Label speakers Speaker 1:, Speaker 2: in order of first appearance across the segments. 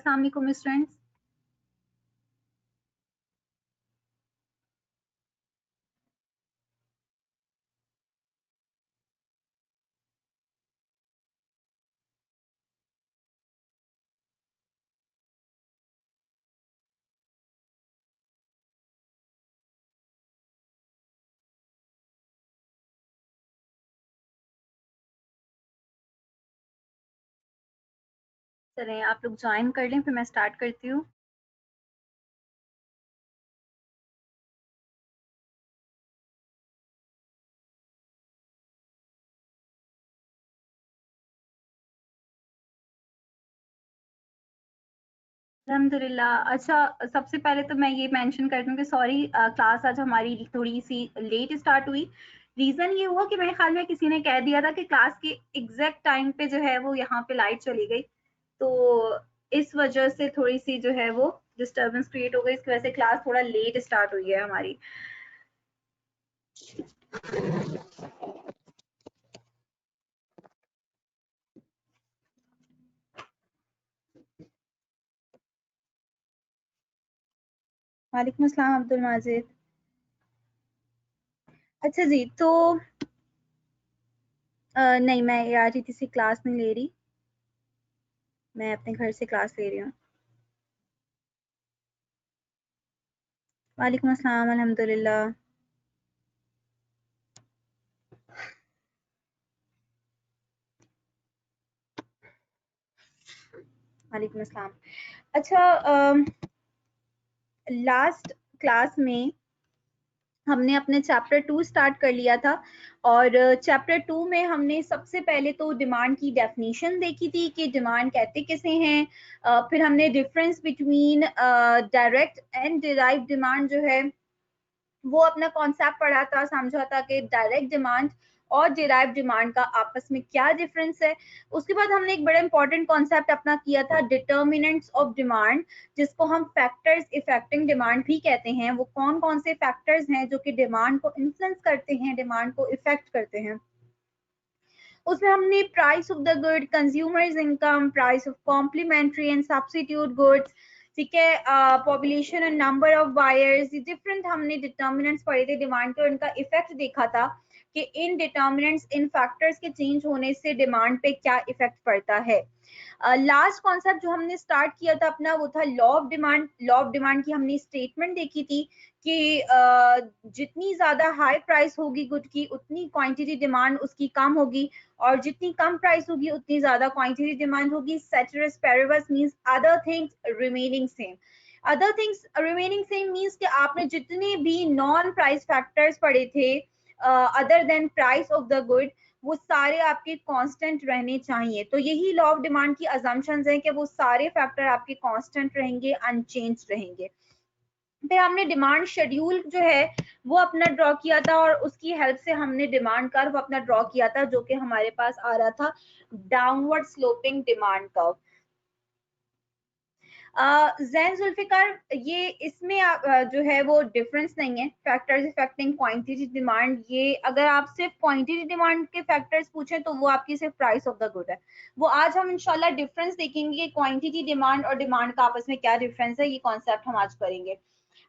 Speaker 1: अस्सलाम वालेकुम स्टूडेंट्स। चलें आप लोग ज्वाइन कर लें, फिर मैं स्टार्ट करती हूँ। अल्हम्दुलिल्लाह। अच्छा, सबसे पहले तो मैं ये मेंशन कर दूं कि सॉरी, क्लास आज हमारी थोड़ी सी लेट स्टार्ट हुई। रीजन ये हुआ कि मेरे ख्याल में किसी ने कह दिया था कि क्लास के एग्जैक्ट टाइम पे जो है वो यहाँ पे लाइट चली गई, तो इस वजह से थोड़ी सी जो है वो डिस्टर्बेंस क्रिएट हो गई। इसकी वजह से क्लास थोड़ा लेट स्टार्ट हुई है हमारी। वालेकुम अस्सलाम अब्दुल माजिद। अच्छा जी, तो नहीं, मैं ARTT से क्लास नहीं ले रही, मैं अपने घर से क्लास ले रही हूँ। वालेकुम अस्सलाम, अल्हम्दुलिल्लाह। वालेकुम अस्सलाम। अच्छा, लास्ट क्लास में हमने अपने चैप्टर 2 स्टार्ट कर लिया था, और चैप्टर 2 में हमने सबसे पहले तो डिमांड की डेफिनेशन देखी थी कि डिमांड कहते किसे हैं। फिर हमने difference between direct and derived demand जो है वो अपना कॉन्सेप्ट पढ़ा था, समझा था कि डायरेक्ट डिमांड और डिराइव डिमांड का आपस में क्या डिफरेंस है। उसके बाद हमने एक बड़ा इंपॉर्टेंट कॉन्सेप्ट अपना किया था, डिटर्मिनेंट्स ऑफ डिमांड, जिसको हम फैक्टर्स इफेक्टिंग डिमांड भी कहते हैं। वो कौन कौन से फैक्टर्स हैं जो कि डिमांड को इन्फ्लुएंस करते हैं, डिमांड को इफेक्ट करते हैं। उसमें हमने price of the good, consumers income, price of complementary and substitute goods, ठीक है, population and number of buyers, ये डिफरेंट हमने डिटर्मिनेंट्स पढ़े थे डिमांड के, और इनका इफेक्ट देखा था कि इन डिटर्मिनेंट्स, इन फैक्टर्स के चेंज होने से डिमांड पे क्या इफेक्ट पड़ता है। लास्ट कॉन्सेप्ट जो हमने स्टार्ट किया था अपना वो था law of demand. Law of demand की हमने स्टेटमेंट देखी थी कि जितनी ज्यादा हाई प्राइस होगी गुड की, उतनी क्वांटिटी डिमांड उसकी कम होगी, और जितनी कम प्राइस होगी उतनी ज्यादा क्वांटिटी डिमांड होगी। Ceteris paribus means other things remaining same. Other things remaining same means कि आपने जितने भी नॉन प्राइस फैक्टर्स पढ़े थे other than price of the good, वो सारे आपके कांस्टेंट रहने चाहिए। तो यही लॉ ऑफ डिमांड की अजम्पशंस हैं कि वो सारे फैक्टर आपके कांस्टेंट रहेंगे, अनचेंज रहेंगे। फिर हमने डिमांड शेड्यूल जो है वो अपना ड्रॉ किया था, और उसकी हेल्प से हमने डिमांड कर्व अपना ड्रॉ किया था, जो कि हमारे पास आ रहा था downward sloping demand curve. Jain Zulfikar, ये इसमें जो है वो डिफरेंस नहीं है फैक्टर्स इफेक्टिंग क्वांटिटी डिमांड। ये अगर आप सिर्फ क्वांटिटी डिमांड के फैक्टर्स पूछें तो वो आपकी सिर्फ प्राइस ऑफ द गुड है। वो आज हम इंशाल्लाह डिफरेंस देखेंगे, क्वांटिटी डिमांड और डिमांड का आपस में क्या डिफरेंस है, ये कॉन्सेप्ट हम आज करेंगे।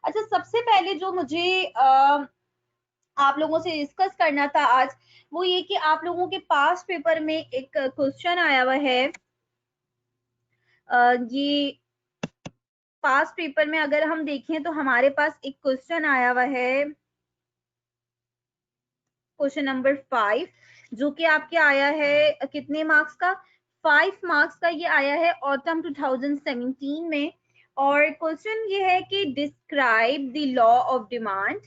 Speaker 1: अच्छा, सबसे पहले जो मुझे आप लोगों से डिस्कस करना था आज, वो ये कि आप लोगों के पास पेपर में एक क्वेश्चन आया हुआ है। ये पास पेपर में अगर हम देखें तो हमारे पास एक क्वेश्चन आया हुआ है, क्वेश्चन नंबर 5, जो कि आपके आया है कितने मार्क्स का, 5 मार्क्स का ये आया है ऑटम 2017 में। और क्वेश्चन ये है कि describe the law of demand,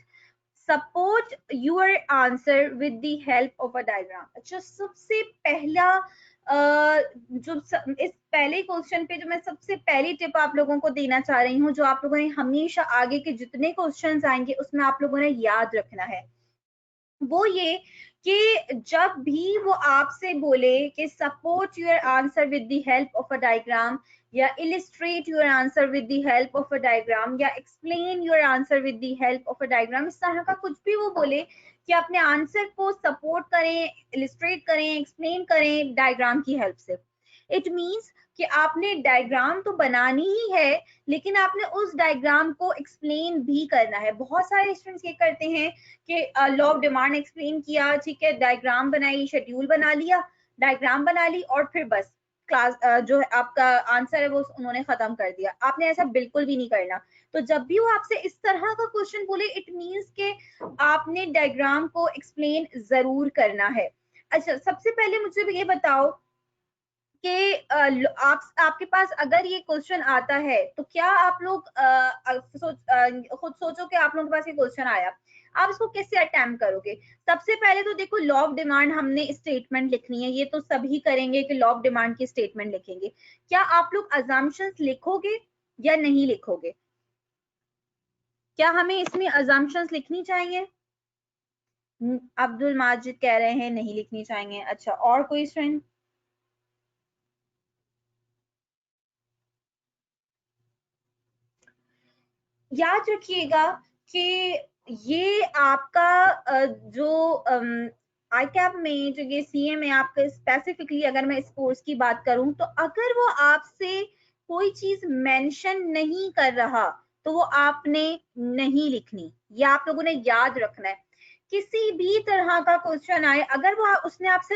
Speaker 1: support your answer with the help of a diagram. अच्छा, सबसे पहला जो इस पहले क्वेश्चन पे जो मैं सबसे पहली टिप आप लोगों को देना चाह रही हूँ, जो आप लोगों ने हमेशा आगे के जितने क्वेश्चंस आएंगे उसमें आप लोगों ने याद रखना है, वो ये कि जब भी वो आपसे बोले कि support your answer with the help of a diagram, या illustrate your answer with the help of a diagram, या explain your answer with the help of a diagram, इस तरह का कुछ भी वो बोले कि अपने आंसर को सपोर्ट करें, इलिस्ट्रेट करें, एक्सप्लेन करें डायग्राम की हेल्प से, इट मीन्स कि आपने डायग्राम तो बनानी ही है, लेकिन आपने उस डायग्राम को एक्सप्लेन भी करना है। बहुत सारे स्टूडेंट्स ये करते हैं कि लॉ ऑफ डिमांड एक्सप्लेन किया, ठीक है, डायग्राम बनाई, शेड्यूल बना लिया, डायग्राम बना ली और फिर बस क्लास जो आपका आंसर है वो उन्होंने खत्म कर दिया। आपने ऐसा बिल्कुल भी नहीं करना। तो जब भी वो आपसे इस तरह का क्वेश्चन बोले, इट मीन्स के आपने डायग्राम को एक्सप्लेन जरूर करना है। अच्छा, सबसे पहले मुझे ये बताओ कि आपके पास अगर ये क्वेश्चन आता है तो क्या आप लोग खुद सोचो कि आप लोगों के पास ये क्वेश्चन आया, आप इसको कैसे अटेम्प्ट करोगे? सबसे पहले तो देखो, लॉ ऑफ डिमांड हमने स्टेटमेंट लिखनी है, ये तो सभी करेंगे कि लॉ ऑफ डिमांड की स्टेटमेंट लिखेंगे। क्या आप लोग अजम्पशंस लिखोगे या नहीं लिखोगे? क्या हमें इसमें अजम्पशंस लिखनी चाहिए? अब्दुल माजिद कह रहे हैं नहीं लिखनी चाहिए। अच्छा, और कोई स्टूडेंट? याद रखिएगा कि ये आपका जो आई कैप में जो ये सीए में आपका स्पेसिफिकली, अगर मैं इस कोर्स की बात करूं, तो अगर वो आपसे कोई चीज मेंशन नहीं कर रहा तो वो आपने नहीं लिखनी। ये आप लोगों ने याद रखना है। किसी भी तरह का क्वेश्चन आए, अगर वो उसने आपसे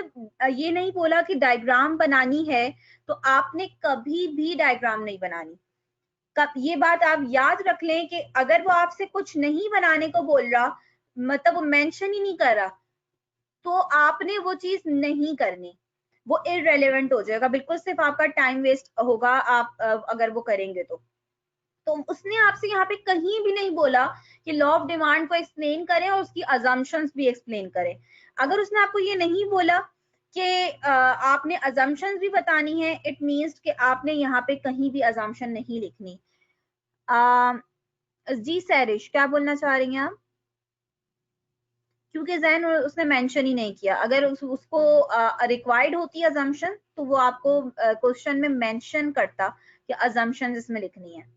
Speaker 1: ये नहीं बोला कि डायग्राम बनानी है, तो आपने कभी भी डायग्राम नहीं बनानी। ये बात आप याद रख लें कि अगर वो आपसे कुछ नहीं बनाने को बोल रहा, मतलब वो मेंशन ही नहीं कर रहा, तो आपने वो चीज नहीं करनी। वो इररेलेवेंट हो जाएगा, बिल्कुल सिर्फ आपका टाइम वेस्ट होगा आप अगर वो करेंगे तो उसने आपसे यहाँ पे कहीं भी नहीं बोला कि लॉ ऑफ डिमांड को एक्सप्लेन करें और उसकी अजम्पशंस भी एक्सप्लेन करें। अगर उसने आपको ये नहीं बोला कि आपने अजम्पशंस भी बतानी है, इट मीन्स कि आपने यहाँ पे कहीं भी अजम्पशन नहीं लिखनी। जी सैरिश, क्या बोलना चाह रही हैं आप? क्योंकि जैन उसने मेंशन ही नहीं किया। अगर उसको रिक्वायर्ड होती है अजम्पशन, तो वो आपको क्वेश्चन में मेंशन करता कि अजम्पशन इसमें लिखनी है।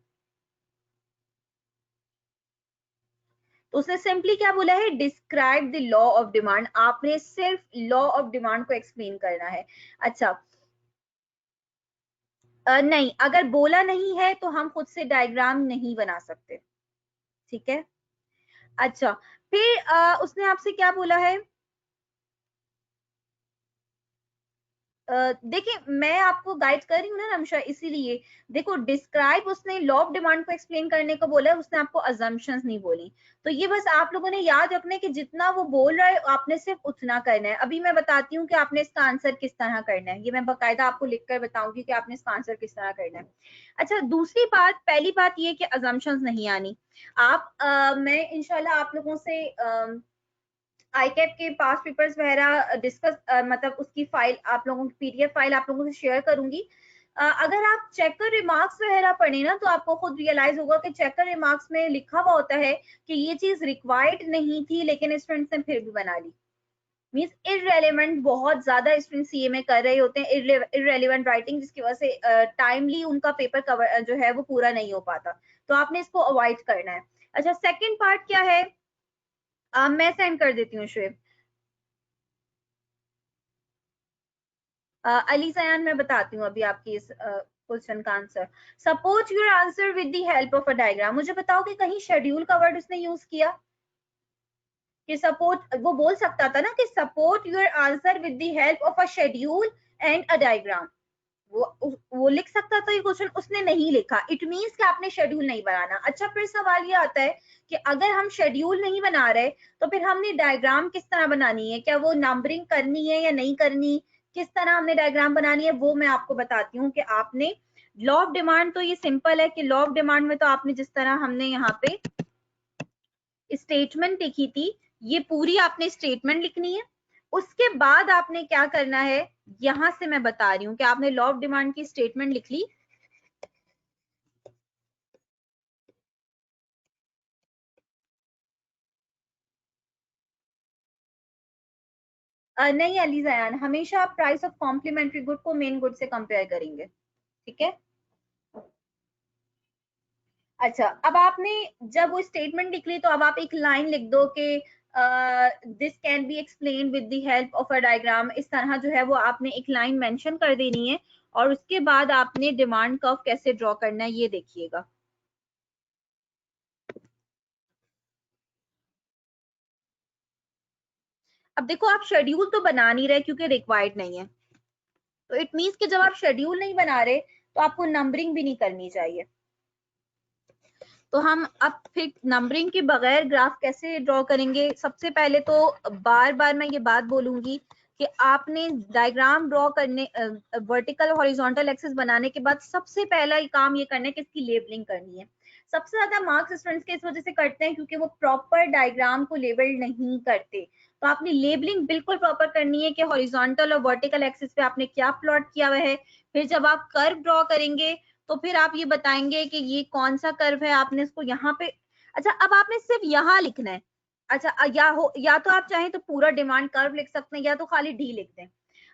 Speaker 1: तो उसने सिंपली क्या बोला है, describe the law of demand. आपने सिर्फ लॉ ऑफ डिमांड को एक्सप्लेन करना है। अच्छा, नहीं, अगर बोला नहीं है तो हम खुद से डायग्राम नहीं बना सकते, ठीक है। अच्छा, फिर उसने आपसे क्या बोला है? देखिए, मैं आपको गाइड कर रही हूँ ना रमशा, इसीलिए देखो, डिस्क्राइब उसने लॉ ऑफ डिमांड को एक्सप्लेन करने को बोला है, उसने आपको अजम्पशंस नहीं बोली। तो ये बस आप लोगों ने याद रखना है कि जितना वो बोल रहा है आपने सिर्फ उतना करना है। अभी मैं बताती हूँ कि आपने इसका आंसर किस तरह करना है, ये मैं बकायदा आपको लिखकर बताऊंगी कि आपने इसका आंसर किस तरह करना है। अच्छा, दूसरी बात, पहली बात ये कि अजम्पशंस नहीं आनी। आप मैं इंशाल्लाह आप लोगों से आईकैप के पास पेपर्स वगैरह डिस्कस मतलब उसकी फाइल आप लोगों की पीडीएफ फाइल आप लोगों से शेयर करूंगी। अगर आप चेकर रिमार्क्स वगैरह पढ़े ना, तो आपको खुद रियलाइज होगा कि चेकर रिमार्क्स में लिखा हुआ होता है कि ये चीज रिक्वायर्ड नहीं थी लेकिन स्टूडेंट्स ने फिर भी बना ली। मीन्स इररेलेवेंट बहुत ज्यादा स्टूडेंट सीए में कर रहे होते हैं, इररेलेवेंट राइटिंग, जिसकी वजह से टाइमली उनका पेपर कवर जो है वो पूरा नहीं हो पाता। तो आपने इसको अवॉइड करना है। अच्छा, सेकेंड पार्ट क्या है? मैं सेंड कर देती हूँ शुएब। अली सयान, मैं बताती हूँ अभी आपकी इस क्वेश्चन का answer. Suppose your answer with the help of a diagram. मुझे बताओ कि कहीं शेड्यूल का वर्ड उसने यूज किया? कि सपोर्ट, वो बोल सकता था ना कि support your answer with the help of a schedule and a diagram. वो लिख सकता था ये क्वेश्चन, उसने नहीं लिखा। इट मीन्स कि आपने शेड्यूल नहीं बनाना। अच्छा, फिर सवाल ये आता है कि अगर हम शेड्यूल नहीं बना रहे तो फिर हमने डायग्राम किस तरह बनानी है? क्या वो नंबरिंग करनी है या नहीं करनी? किस तरह हमने डायग्राम बनानी है वो मैं आपको बताती हूँ कि आपने लॉ ऑफ डिमांड, तो ये सिंपल है कि लॉ ऑफ डिमांड में तो आपने जिस तरह हमने यहाँ पे स्टेटमेंट लिखी थी, ये पूरी आपने स्टेटमेंट लिखनी है। उसके बाद आपने क्या करना है, यहां से मैं बता रही हूँ कि आपने लॉ ऑफ डिमांड की स्टेटमेंट लिख ली। नहीं अली जयान, हमेशा आप प्राइस ऑफ कॉम्प्लीमेंट्री गुड को मेन गुड से कंपेयर करेंगे, ठीक है। अच्छा, अब आपने जब वो स्टेटमेंट लिख ली तो अब आप एक लाइन लिख दो कि this can be explain with the help of a diagram. इस तरह जो है वो आपने एक लाइन मेंशन कर देनी है। और उसके बाद आपने डिमांड कर्व कैसे ड्रॉ करना है ये देखिएगा। अब देखो आप शेड्यूल तो बना नहीं रहे क्योंकि रिक्वायर्ड नहीं है, तो इट मीन्स कि जब आप शेड्यूल नहीं बना रहे तो आपको नंबरिंग भी नहीं करनी चाहिए। तो हम अब फिर नंबरिंग के बगैर ग्राफ कैसे ड्रॉ करेंगे? सबसे पहले तो बार बार मैं ये बात बोलूंगी कि आपने डायग्राम ड्रॉ करने, वर्टिकल हॉरिजॉन्टल एक्सिस बनाने के बाद सबसे पहला काम ये करना है कि इसकी लेबलिंग करनी है। सबसे ज्यादा मार्क्स स्टूडेंट्स के इस वजह से करते हैं क्योंकि वो प्रॉपर डायग्राम को लेबल नहीं करते। तो आपने लेबलिंग बिल्कुल प्रॉपर करनी है कि हॉरिजॉन्टल और वर्टिकल एक्सिस पे आपने क्या प्लॉट किया हुआ है। फिर जब आप कर्व ड्रॉ करेंगे तो फिर आप ये बताएंगे कि ये कौन सा कर्व है, आपने इसको यहाँ पे, अच्छा अब आपने सिर्फ यहाँ लिखना है। अच्छा या तो आप चाहें तो पूरा डिमांड कर्व लिख सकते हैं या तो खाली डी लिख दें।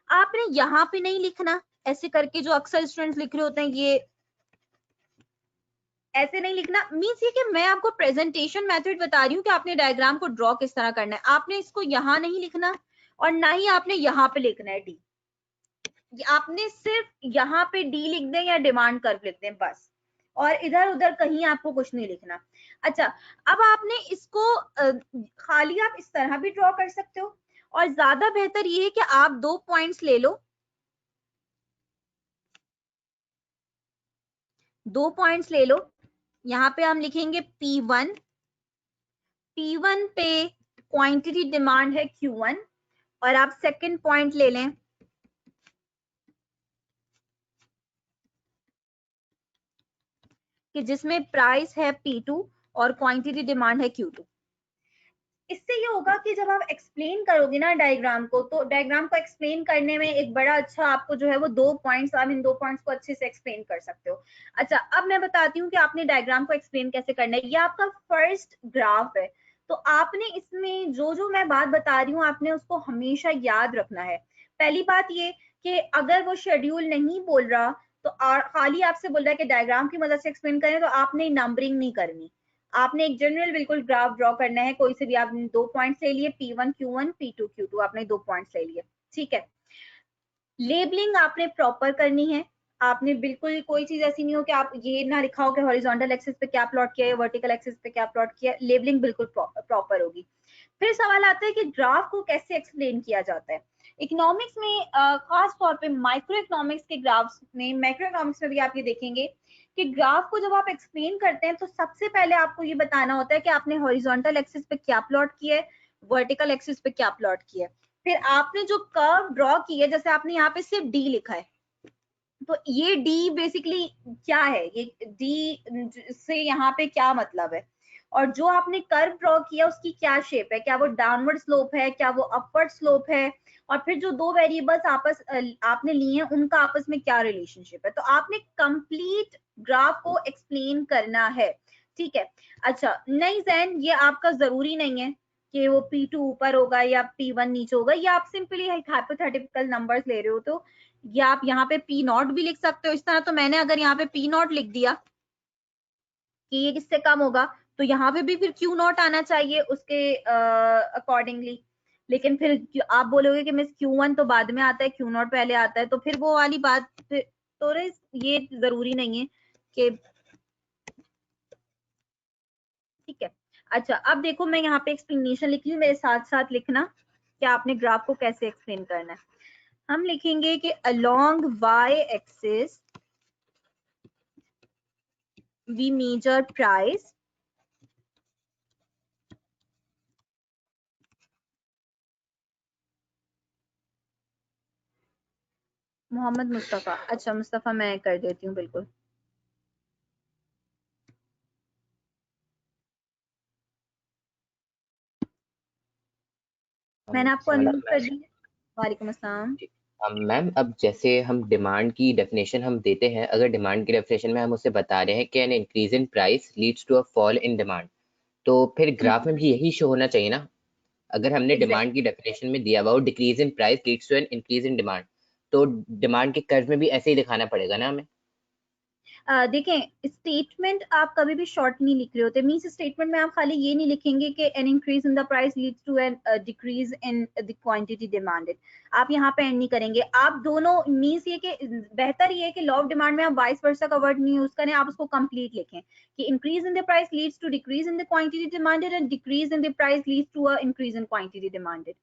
Speaker 1: आपने यहाँ पे नहीं लिखना ऐसे करके, जो अक्सर स्टूडेंट्स लिख रहे होते हैं ये ऐसे नहीं लिखना। मीन्स ये कि मैं आपको प्रेजेंटेशन मेथड बता रही हूँ कि आपने डायग्राम को ड्रॉ किस तरह करना है। आपने इसको यहाँ नहीं लिखना और ना ही आपने यहाँ पे लिखना है डी। आपने सिर्फ यहाँ पे डी लिख दें या डिमांड कर्व लिख दें बस, और इधर उधर कहीं आपको कुछ नहीं लिखना। अच्छा अब आपने इसको खाली आप इस तरह भी ड्रॉ कर सकते हो, और ज्यादा बेहतर ये है कि आप 2 पॉइंट्स ले लो, 2 पॉइंट्स ले लो। यहाँ पे हम लिखेंगे P1, P1 पे क्वांटिटी डिमांड है Q1, और आप सेकंड पॉइंट ले लें कि जिसमें प्राइस है P2 और क्वांटिटी डिमांड है Q2। इससे ये होगा कि जब आप एक्सप्लेन करोगे ना डायग्राम को, तो डायग्राम को एक्सप्लेन करने में एक बड़ा अच्छा आपको जो है वो 2 पॉइंट्स, आप इन 2 पॉइंट्स को अच्छे से एक्सप्लेन कर सकते हो। अच्छा अब मैं बताती हूँ कि आपने डायग्राम को एक्सप्लेन कैसे करना है। ये आपका फर्स्ट ग्राफ है, तो आपने इसमें जो जो मैं बात बता रही हूँ आपने उसको हमेशा याद रखना है। पहली बात ये कि अगर वो शेड्यूल नहीं बोल रहा तो खाली आपसे बोल रहा है कि डायग्राम की मदद से एक्सप्लेन करें, तो आपने नंबरिंग नहीं करनी। आपने एक जनरल बिल्कुल ग्राफ ड्रॉ करना है, कोई से भी आपने 2 पॉइंट्स ले लिए, P1 Q1 P2 Q2, आपने 2 पॉइंट्स ले लिए, ठीक है। लेबलिंग आपने प्रॉपर करनी है। आपने बिल्कुल कोई चीज ऐसी नहीं हो कि आप ये ना लिखा हो कि हॉरिजॉन्टल एक्सिस पे क्या प्लॉट किया है, वर्टिकल एक्सिस पे क्या प्लॉट किया है। लेबलिंग बिल्कुल प्रॉपर होगी। फिर सवाल आता है कि ग्राफ को कैसे एक्सप्लेन किया जाता है। इकोनॉमिक्स में खास तौर पे माइक्रो इकोनॉमिक्स के ग्राफ्स में, मैक्रो इकोनॉमिक्स में भी आप ये देखेंगे कि ग्राफ को जब आप एक्सप्लेन करते हैं तो सबसे पहले आपको ये बताना होता है कि आपने हॉरिजॉन्टल एक्सिस पे क्या प्लॉट किया है, वर्टिकल एक्सिस पे क्या प्लॉट किया है। फिर आपने जो कर्व ड्रॉ की है, जैसे आपने यहाँ पे सिर्फ डी लिखा है, तो ये डी बेसिकली क्या है, ये डी से यहाँ पे क्या मतलब है, और जो आपने कर्व ड्रॉ किया उसकी क्या शेप है, क्या वो डाउनवर्ड स्लोप है, क्या वो अपवर्ड स्लोप है, और फिर जो 2 वेरिएबल्स आपने लिए हैं उनका आपस में क्या रिलेशनशिप है। तो आपने कंप्लीट ग्राफ को एक्सप्लेन करना है, ठीक है। अच्छा नहीं जैन, ये आपका जरूरी नहीं है कि वो P2 ऊपर होगा या P1 नीचे होगा, या आप सिंपली हाइपोथेटिकल नंबर्स ले रहे हो तो या आप यहाँ पे P0 भी लिख सकते हो इस तरह। तो मैंने अगर यहाँ पे P0 लिख दिया कि ये किससे कम होगा, तो यहाँ पे भी फिर Q0 आना चाहिए उसके अकॉर्डिंगली। लेकिन फिर आप बोलोगे कि मिस Q1 तो बाद में आता है, Q0 पहले आता है, तो फिर वो वाली बात फिर, तो ये जरूरी नहीं है कि, ठीक है। अच्छा अब देखो मैं यहाँ पे एक्सप्लेनेशन लिख रही हूँ, मेरे साथ साथ लिखना कि आपने ग्राफ को कैसे एक्सप्लेन करना है। हम लिखेंगे कि along y axis we measure price Mohammad Mustafa. अच्छा मुस्तफा मैं कर देती हूँ बिल्कुल। मैंने आपको
Speaker 2: मतलब
Speaker 1: अनम्यूट कर दी है। वालेकुम अस्सलाम।
Speaker 2: मैम अब जैसे हम डिमांड की डेफिनेशन हम देते हैं, अगर डिमांड की डेफिनेशन में हम उसे बता रहे हैं कि an increase in price leads to a fall in demand, तो फिर ग्राफ में भी यही शो होना चाहिए ना। अगर हमने
Speaker 1: एग्जैक्ट,
Speaker 2: डिमांड की डेफिनेशन में दिया हुआ decrease in price leads to an increase in demand, तो डिमांड के कर्व में भी ऐसे ही दिखाना पड़ेगा ना हमें।
Speaker 1: देखें स्टेटमेंट आप कभी भी शॉर्ट नहीं लिख रहे होते, मीन्स स्टेटमेंट में आप खाली ये नहीं लिखेंगे कि an increase in the price leads to an decrease in the quantity demanded, आप यहाँ पे एंड नहीं करेंगे। आप दोनों मीन्स ये कि बेहतर ये है कि लॉ ऑफ डिमांड में आप वाइस वर्सा का वर्ड नहीं यूज करें, आप उसको कंप्लीट लिखें कि increase in the price leads to decrease in the quantity demanded and decrease in the price leads to a increase in quantity demanded.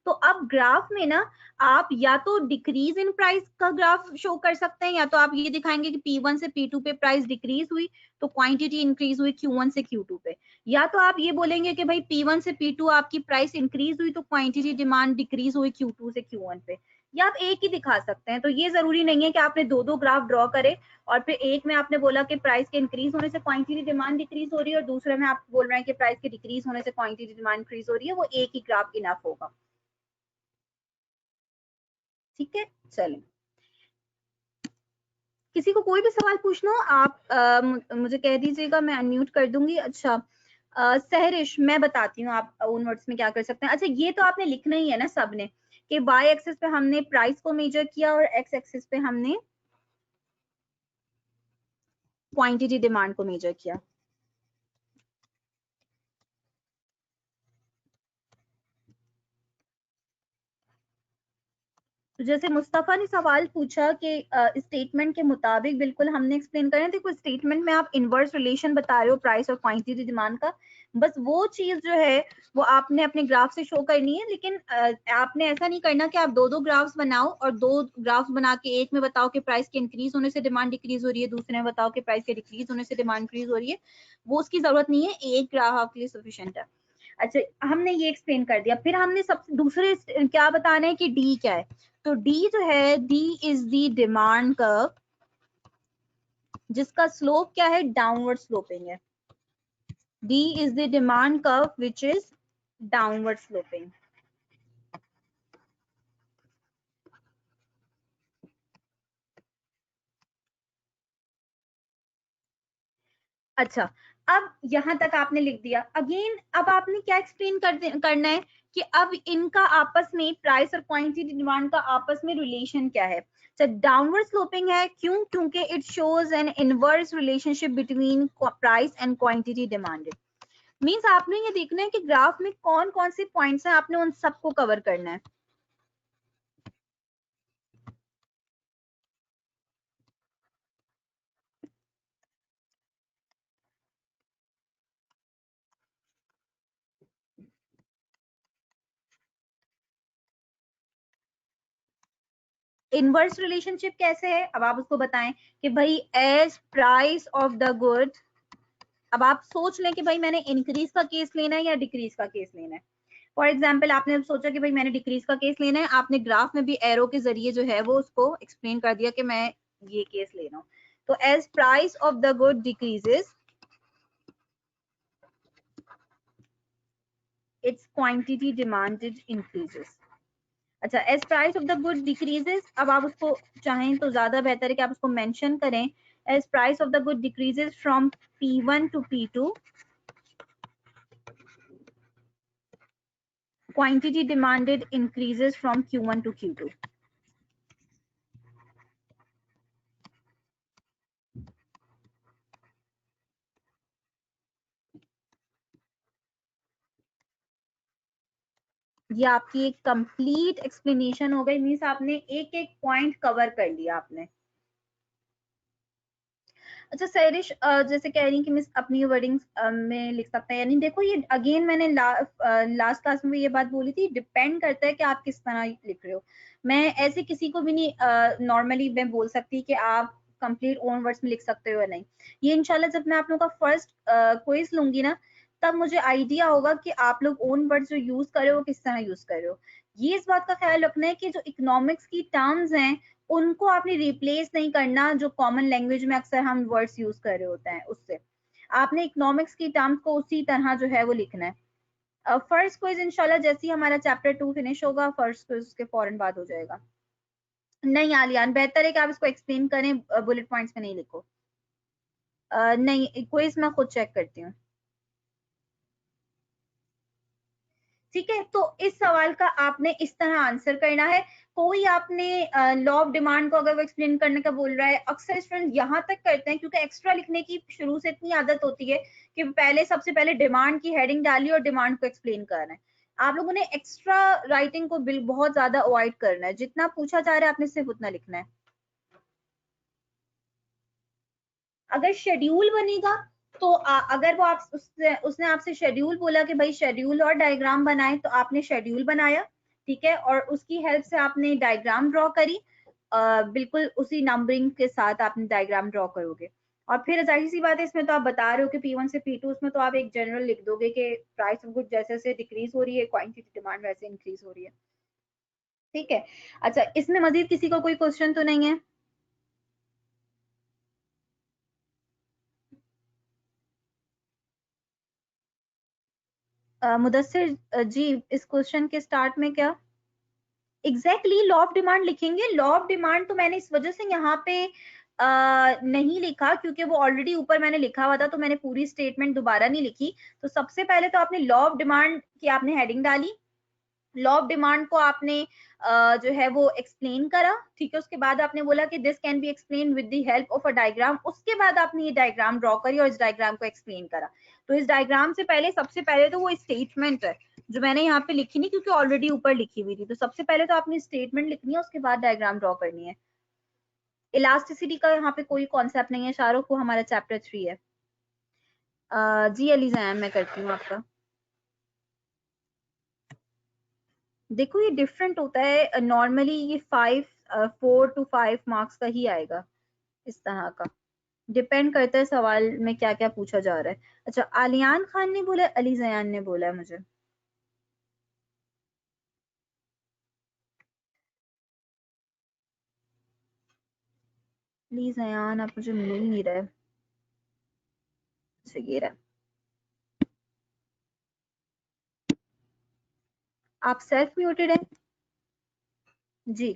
Speaker 1: तो अब ग्राफ में ना आप या तो डिक्रीज इन प्राइस का ग्राफ शो कर सकते हैं, या तो आप ये दिखाएंगे कि P1 से P2 पे प्राइस डिक्रीज हुई तो क्वांटिटी इंक्रीज हुई Q1 से Q2 पे, या तो आप ये बोलेंगे कि भाई P1 से P2 आपकी प्राइस इंक्रीज हुई तो क्वांटिटी डिमांड डिक्रीज हुई Q2 से Q1 पे, या आप एक ही दिखा सकते हैं। तो ये जरूरी नहीं है कि आपने दो दो ग्राफ ड्रॉ करे और फिर एक में आपने बोला कि प्राइस के इंक्रीज होने से क्वांटिटी डिमांड डिक्रीज हो रही है और दूसरे में आप बोल रहे हैं कि प्राइस के डिक्रीज होने से क्वांटिटी डिमांड इंक्रीज हो रही है, वो एक ही ग्राफ इनफ होगा। ठीक है, चलें, किसी को कोई भी सवाल पूछना हो आप मुझे कह दीजिएगा, मैं अनम्यूट कर दूंगी। अच्छा सहरिश, मैं बताती हूँ आप उन वर्ड्स में क्या कर सकते हैं। अच्छा ये तो आपने लिखना ही है ना सबने कि वाई एक्सिस पे हमने प्राइस को मेजर किया और एक्स एक्सिस पे हमने क्वांटिटी डिमांड को मेजर किया। तो जैसे मुस्तफा ने सवाल पूछा कि स्टेटमेंट के मुताबिक बिल्कुल हमने एक्सप्लेन करें, देखो स्टेटमेंट में आप इनवर्स रिलेशन बता रहे हो प्राइस और क्वांटिटी डिमांड का, बस वो चीज जो है वो आपने अपने ग्राफ से शो करनी है, लेकिन आपने ऐसा नहीं करना कि आप दो दो ग्राफ्स बनाओ और दो ग्राफ्स बना के एक में बताओ कि प्राइस के इंक्रीज होने से डिमांड डिक्रीज हो रही है, दूसरे में बताओ कि प्राइस के डिक्रीज होने से डिमांड इंक्रीज हो रही है, वो उसकी जरूरत नहीं है, एक ग्राफ आपके लिए सफिशिएंट है। अच्छा हमने ये एक्सप्लेन कर दिया, फिर हमने सबसे दूसरे क्या बताना है कि डी क्या है। तो डी जो है, D is the demand curve जिसका स्लोप क्या है, डाउनवर्ड स्लोपिंग है। D is the demand curve which is downward sloping. अच्छा अब यहां तक आपने लिख दिया, अगेन अब आपने क्या एक्सप्लेन करना है कि अब इनका आपस में प्राइस और क्वांटिटी डिमांड का आपस में रिलेशन क्या है। तो डाउनवर्ड स्लोपिंग है, क्यों, क्योंकि it shows N inverse relationship between price and quantity demanded. Means आपने ये देखना है कि ग्राफ में कौन कौन से पॉइंट्स हैं, आपने उन सबको कवर करना है। इनवर्स रिलेशनशिप कैसे है, अब आप उसको बताएं कि भाई as price of the good, अब आप सोच लें कि भाई मैंने इंक्रीज का केस लेना है या डिक्रीज का केस लेना है। फॉर एग्जाम्पल आपने सोचा कि भाई मैंने डिक्रीज का केस लेना है, आपने ग्राफ में भी एरो के जरिए जो है वो उसको एक्सप्लेन कर दिया कि मैं ये केस ले रहा हूँ। तो as price of the good decreases its quantity demanded increases. अच्छा as price of the good decreases, अब आप उसको चाहें तो ज्यादा बेहतर है कि आप उसको मेंशन करें, as price of the good decreases from P1 to P2 quantity demanded increases from Q1 to Q2. ये आपकी एक कंप्लीट एक्सप्लेनेशन हो गई, मीन्स आपने एक एक पॉइंट कवर कर लिया आपने। अच्छा सैरिश जैसे कह रही कि मिस अपनी वर्डिंग में लिख सकते हैं, यानी देखो ये अगेन मैंने लास्ट क्लास में ये बात बोली थी, डिपेंड करता है कि आप किस तरह लिख रहे हो। मैं ऐसे किसी को भी नहीं नॉर्मली मैं बोल सकती कि आप कंप्लीट ओन वर्ड्स में लिख सकते हो या नहीं। ये इंशाल्लाह जब मैं आप लोगों का फर्स्ट क्विज लूंगी ना, तब मुझे आइडिया होगा कि आप लोग ओन वर्ड्स जो यूज कर रहे हो किस तरह यूज कर रहे हो। ये इस बात का ख्याल रखना है कि जो इकोनॉमिक्स की टर्म्स हैं उनको आपने रिप्लेस नहीं करना, जो कॉमन लैंग्वेज में अक्सर हम वर्ड्स यूज कर रहे होते हैं उससे। आपने इकोनॉमिक्स की टर्म्स को उसी तरह जो है वो लिखना है। फर्स्ट क्विज इंशाल्लाह जैसे ही हमारा चैप्टर 2 फिनिश होगा, फर्स्ट क्विज के फौरन बाद हो जाएगा। नहीं आलियान, बेहतर है कि आप इसको एक्सप्लेन करें, बुलेट पॉइंट्स में नहीं लिखो। नहीं क्विज मैं खुद चेक करती हूँ। ठीक है, तो इस सवाल का आपने इस तरह आंसर करना है। कोई आपने लॉ ऑफ डिमांड को अगर वो एक्सप्लेन करने का बोल रहा है, अक्सर स्टूडेंट यहाँ तक करते हैं क्योंकि एक्स्ट्रा लिखने की शुरू से इतनी आदत होती है कि पहले सबसे पहले डिमांड की हेडिंग डाली और डिमांड को एक्सप्लेन करना है। आप लोगों ने एक्स्ट्रा राइटिंग को बिल बहुत ज्यादा अवॉइड करना है, जितना पूछा जा रहा है आपने सिर्फ उतना लिखना है। अगर शेड्यूल बनेगा तो अगर वो आप उसने आपसे शेड्यूल बोला कि भाई शेड्यूल और डायग्राम बनाए, तो आपने शेड्यूल बनाया, ठीक है, और उसकी हेल्प से आपने डायग्राम ड्रॉ करी। बिल्कुल उसी नंबरिंग के साथ आपने डायग्राम ड्रॉ करोगे। और फिर जाहिर सी बात है, इसमें तो आप बता रहे हो कि P1 से P2, उसमें तो आप एक जनरल लिख दोगे कि प्राइस ऑफ गुड जैसे जैसे डिक्रीज हो रही है, क्वांटिटी डिमांड वैसे इंक्रीज हो रही है। ठीक है, अच्छा, इसमें मजीद किसी को कोई क्वेश्चन तो नहीं है? मुदस्सिर जी, इस क्वेश्चन के स्टार्ट में क्या एग्जैक्टली लॉ ऑफ डिमांड लिखेंगे? लॉ ऑफ डिमांड तो मैंने इस वजह से यहाँ पे नहीं लिखा क्योंकि वो ऑलरेडी ऊपर मैंने लिखा हुआ था, तो मैंने पूरी स्टेटमेंट दोबारा नहीं लिखी। तो सबसे पहले तो आपने लॉ ऑफ डिमांड की आपने हेडिंग डाली, लॉ ऑफ डिमांड को आपने जो है वो एक्सप्लेन करा, ठीक है। उसके बाद आपने बोला कि this can be explain with the help of a diagram. उसके बाद आपने ये डायग्राम ड्रॉ करी और इस डायग्राम को एक्सप्लेन करा। तो इस डायग्राम से पहले सबसे पहले तो वो स्टेटमेंट है जो मैंने यहाँ पे लिखी नहीं क्योंकि ऑलरेडी ऊपर लिखी हुई थी। तो सबसे पहले तो आपने स्टेटमेंट लिखनी है, उसके बाद डायग्राम ड्रॉ करनी है। इलास्टिसिटी का यहाँ पे कोई कॉन्सेप्ट नहीं है शाहरुख, को हमारा चैप्टर 3 है। जी अली जैन, मैं करती हूँ आपका। देखो ये डिफरेंट होता है, नॉर्मली ये 4 to 5 मार्क्स का ही आएगा इस तरह का। डिपेंड करता है सवाल में क्या क्या पूछा जा रहा है। अच्छा, आलियान खान ने बोला, अली जयान ने बोला है मुझे। अली जयान आप मुझे मिल नहीं रहा है। अच्छा, ये रहा। आप सेल्फ म्यूटेड है जी।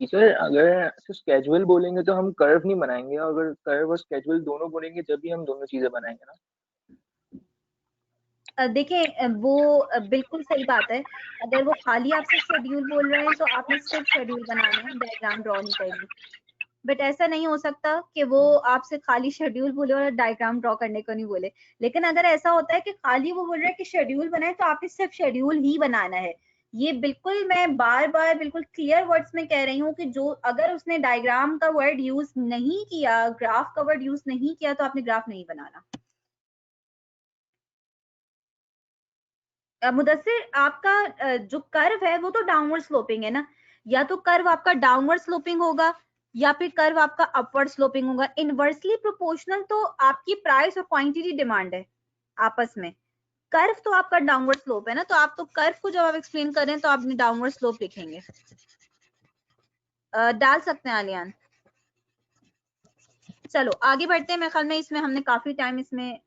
Speaker 3: टीचर अगर स्केजुअल बोलेंगे तो हम कर्व नहीं बनाएंगे, और अगर कर्व और स्केजुअल दोनों बोलेंगे जब भी हम दोनों चीजें बनाएंगे ना।
Speaker 1: देखिए वो बिल्कुल सही बात है। अगर वो खाली आपसे शेड्यूल बोल रहे हैं तो आपने सिर्फ शेड्यूल बनाना है, डायग्राम ड्रॉ नहीं करनी। बट ऐसा नहीं हो सकता कि वो आपसे खाली शेड्यूल बोले और डायग्राम ड्रॉ करने को नहीं बोले। लेकिन अगर ऐसा होता है कि खाली वो बोल रहा है कि शेड्यूल बनाए, तो आपने सिर्फ शेड्यूल ही बनाना है। ये बिल्कुल मैं बार बार बिल्कुल क्लियर वर्ड्स में कह रही हूँ कि जो अगर उसने डायग्राम का वर्ड यूज नहीं किया, ग्राफ का वर्ड यूज नहीं किया, तो आपने ग्राफ नहीं बनाना। मुदस्सिर, आपका जो कर्व है वो तो डाउनवर्ड स्लोपिंग है ना? या तो कर्व आपका डाउनवर्ड स्लोपिंग होगा या फिर कर्व आपका अपवर्ड स्लोपिंग होगा। इनवर्सली प्रोपोर्शनल तो आपकी प्राइस और क्वांटिटी डिमांड है आपस में। कर्व तो आपका डाउनवर्ड स्लोप है ना, तो आप तो कर्व को जब आप एक्सप्लेन करें तो आपने डाउनवर्ड स्लोप लिखेंगे। डाल सकते हैं आलियान। चलो आगे बढ़ते हैं। मेरे ख्याल में इसमें हमने काफी टाइम इसमें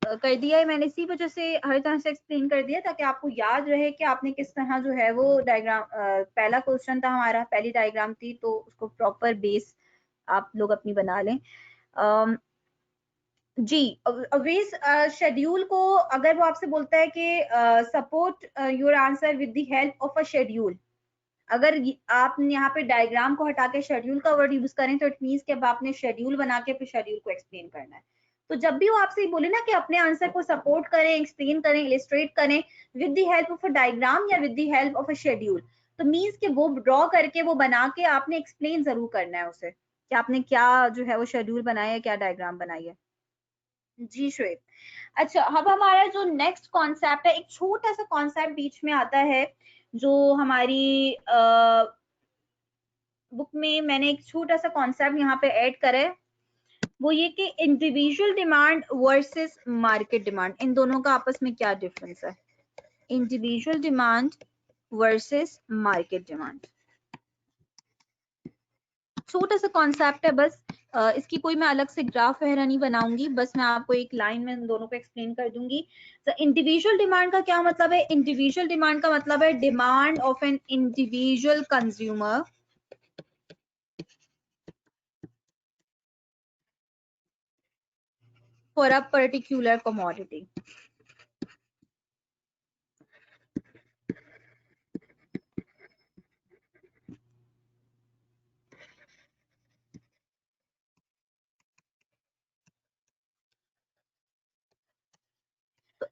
Speaker 1: कर दिया है। मैंने इसी वजह से हर तरह से एक्सप्लेन कर दिया ताकि आपको याद रहे कि आपने किस तरह जो है वो डायग्राम, पहला क्वेश्चन था हमारा, पहली डायग्राम थी, तो उसको प्रॉपर बेस आप लोग अपनी बना लें। जी, अवेज शेड्यूल को अगर वो आपसे बोलता है कि support your answer with the help of a schedule, अगर आप यहाँ पे डायग्राम को हटा के शेड्यूल का वर्ड यूज करें तो इट मीन्स कि अब आपने शेड्यूल बना के फिर शेड्यूल को एक्सप्लेन करना है। तो जब भी वो आपसे बोले ना कि अपने आंसर को सपोर्ट करें, एक्सप्लेन करें, इलिस्ट्रेट करें with the help of a diagram या with the help of a schedule, तो मीन्स कि वो ड्रॉ करके वो बना के आपने एक्सप्लेन जरूर करना है उसे कि आपने क्या जो है वो शेड्यूल बनाया है, क्या डायग्राम बनाई है। जी श्वेत। अच्छा, अब हमारा जो नेक्स्ट कॉन्सेप्ट है, एक छोटा सा कॉन्सेप्ट बीच में आता है जो हमारी बुक में मैंने एक छोटा सा कॉन्सेप्ट यहाँ पे ऐड करा है। वो ये कि individual demand versus market demand, इन दोनों का आपस में क्या डिफरेंस है? Individual demand versus market demand, छोटा सा कॉन्सेप्ट है बस। इसकी कोई मैं अलग से ग्राफ वगैरह नहीं बनाऊंगी, बस मैं आपको एक लाइन में दोनों को एक्सप्लेन कर दूंगी। तो इंडिविजुअल डिमांड का क्या मतलब है? इंडिविजुअल डिमांड का मतलब है demand of an individual consumer for a particular commodity.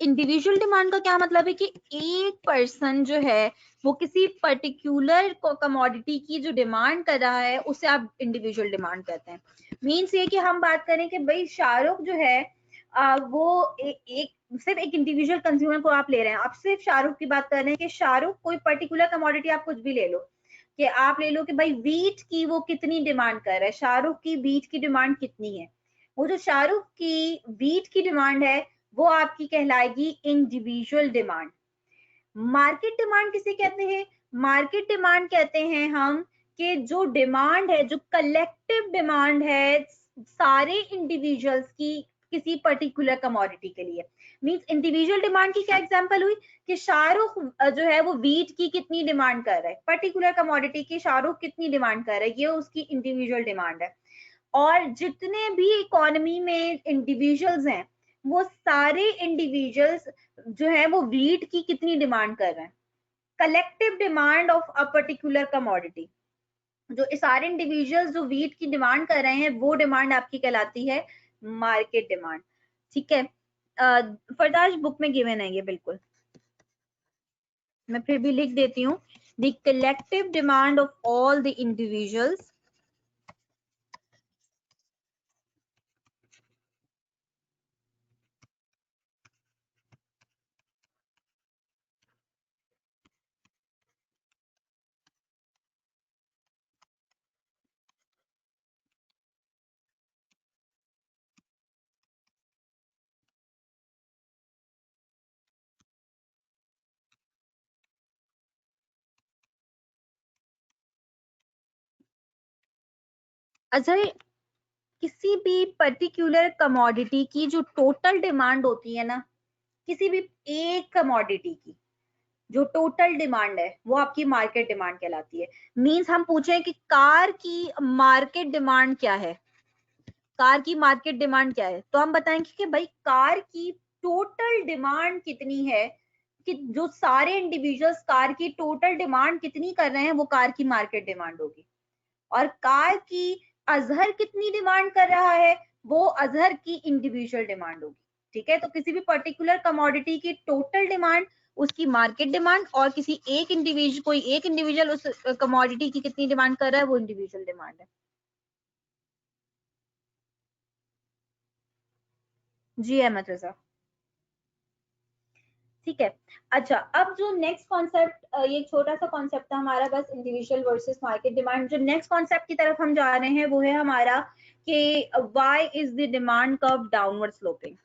Speaker 1: Individual demand का क्या मतलब है कि एक पर्सन जो है वो किसी पर्टिकुलर कमोडिटी की जो डिमांड कर रहा है उसे आप इंडिविजुअल डिमांड कहते हैं। मीन्स ये कि हम बात करें कि भाई शाहरुख जो है वो एक सिर्फ एक इंडिविजुअल कंज्यूमर को आप ले रहे हैं, आप सिर्फ शाहरुख की बात कर रहे हैं कि शाहरुख कोई पर्टिकुलर कमोडिटी, आप कुछ भी ले लो, कि आप ले लो कि भाई वीट की वो कितनी डिमांड कर रहा है, शाहरुख की वीट की डिमांड कितनी है, वो जो शाहरुख की वीट की डिमांड है वो आपकी कहलाएगी इंडिविजुअल डिमांड। मार्केट डिमांड किसे कहते हैं? मार्केट डिमांड कहते हैं हम कि जो डिमांड है, जो कलेक्टिव डिमांड है सारे इंडिविजुअल्स की किसी पर्टिकुलर कमोडिटी के लिए। मींस इंडिविजुअल डिमांड की क्या एग्जांपल हुई कि शाहरुख जो है वो वीट की कितनी डिमांड कर रहा है, पर्टिकुलर कमोडिटी की शाहरुख कितनी डिमांड कर रहा है, ये उसकी इंडिविजुअल डिमांड है। और जितने भी इकोनॉमी में इंडिविजुअल्स हैं वो सारे इंडिविजुअल्स जो है वो वीट की कितनी डिमांड कर रहे हैं, collective demand of a particular commodity. जो सारे इंडिविजुअल्स जो वीट की डिमांड कर रहे हैं वो डिमांड आपकी कहलाती है मार्केट डिमांड। ठीक है, फरदाश बुक में गिवन है ये, बिल्कुल मैं फिर भी लिख देती हूँ, the collective demand of all the individuals Ajay, किसी भी पर्टिकुलर कमोडिटी की जो टोटल डिमांड होती है ना, किसी भी एक कमोडिटी की जो टोटल डिमांड है वो आपकी मार्केट डिमांड कहलाती है। मींस हम पूछें कि कार की मार्केट डिमांड क्या है, कार की मार्केट डिमांड क्या है, तो हम बताएंगे कि भाई कार की टोटल डिमांड कितनी है, कि जो सारे इंडिविजुअल्स कार की टोटल डिमांड कितनी कर रहे हैं वो कार की मार्केट डिमांड होगी। और कार की अजहर कितनी डिमांड कर रहा है वो अजहर की इंडिविजुअल डिमांड होगी। ठीक है, तो किसी भी पर्टिकुलर कमोडिटी की टोटल डिमांड उसकी मार्केट डिमांड, और किसी एक इंडिविजुअल, कोई एक इंडिविजुअल उस कमोडिटी की कितनी डिमांड कर रहा है वो इंडिविजुअल डिमांड है। जी अहमद रजा, ठीक है। अच्छा, अब जो नेक्स्ट कॉन्सेप्ट, ये छोटा सा कॉन्सेप्ट था हमारा बस, इंडिविजुअल वर्सेस मार्केट डिमांड। जो नेक्स्ट कॉन्सेप्ट की तरफ हम जा रहे हैं वो है हमारा कि why is the demand curve downward sloping.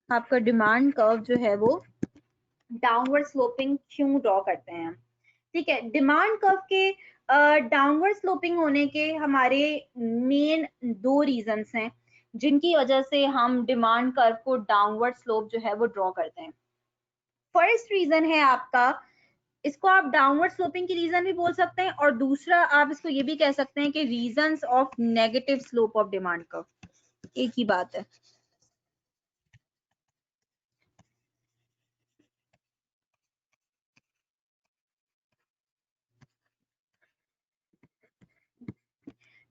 Speaker 1: आपका डिमांड कर्व जो है वो डाउनवर्ड स्लोपिंग क्यों ड्रॉ करते हैं हम? ठीक है, डिमांड कर्व के डाउनवर्ड स्लोपिंग होने के हमारे मेन दो रीजंस हैं जिनकी वजह से हम डिमांड कर्व को डाउनवर्ड स्लोप जो है वो ड्रॉ करते हैं। फर्स्ट रीजन है आपका, इसको आप डाउनवर्ड स्लोपिंग की रीजन भी बोल सकते हैं, और दूसरा आप इसको ये भी कह सकते हैं कि reasons of negative slope of demand curve, एक ही बात है।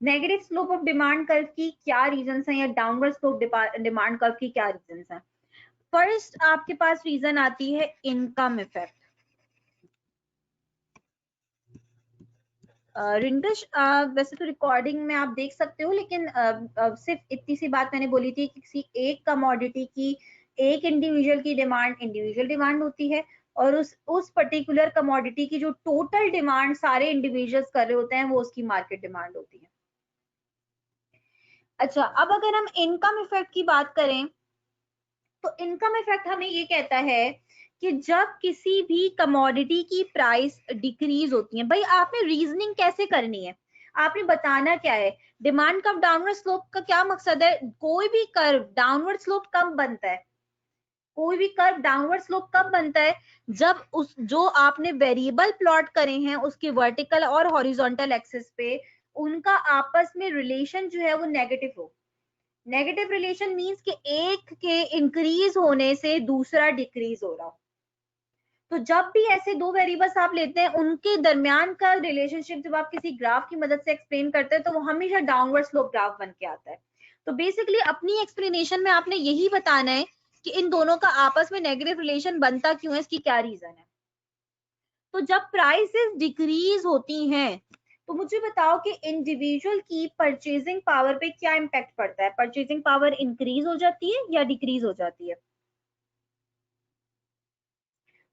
Speaker 1: Negative slope of demand curve की क्या रीजंस हैं, या डाउनवर्ड स्लोप डिमांड कर्व की क्या रीजंस हैं? फर्स्ट आपके पास रीजन आती है इनकम इफेक्ट। रिंकश, वैसे तो रिकॉर्डिंग में आप देख सकते हो, लेकिन सिर्फ इतनी सी बात मैंने बोली थी कि किसी एक कमोडिटी की एक इंडिविजुअल की डिमांड इंडिविजुअल डिमांड होती है, और उस पर्टिकुलर कमोडिटी की जो टोटल डिमांड सारे इंडिविजुअल्स कर रहे होते हैं वो उसकी मार्केट डिमांड होती है। अच्छा, अब अगर हम इनकम इफेक्ट की बात करें तो इनकम इफेक्ट हमें ये कहता है कि जब किसी भी कमोडिटी की प्राइस डिक्रीज होती है, भाई आपने रीजनिंग कैसे करनी है, आपने बताना क्या है, डिमांड कर्व डाउनवर्ड स्लोप का क्या मकसद है, कोई भी कर्व डाउनवर्ड स्लोप कब बनता है, कोई भी कर्व डाउनवर्ड स्लोप कब बनता है, जब उस जो आपने वेरिएबल प्लॉट करे हैं उसके वर्टिकल और हॉरिजॉन्टल एक्सिस पे उनका आपस में रिलेशन जो है वो नेगेटिव हो। नेगेटिव रिलेशन मींस कि एक के इंक्रीज होने से दूसरा डिक्रीज हो रहा हो। तो जब भी ऐसे दो वेरिएबल्स आप लेते हैं, उनके दरमियान का रिलेशनशिप जब आप किसी ग्राफ की मदद से एक्सप्लेन करते हैं तो वो हमेशा डाउनवर्ड स्लोप ग्राफ बन के आता है। तो बेसिकली अपनी एक्सप्लेनेशन में आपने यही बताना है कि इन दोनों का आपस में नेगेटिव रिलेशन बनता क्यों है, इसकी क्या रीजन है। तो जब प्राइसेस डिक्रीज होती हैं तो मुझे बताओ कि इंडिविजुअल की परचेजिंग पावर पे क्या इम्पैक्ट पड़ता है। परचेजिंग पावर इंक्रीज हो जाती है या डिक्रीज हो जाती है?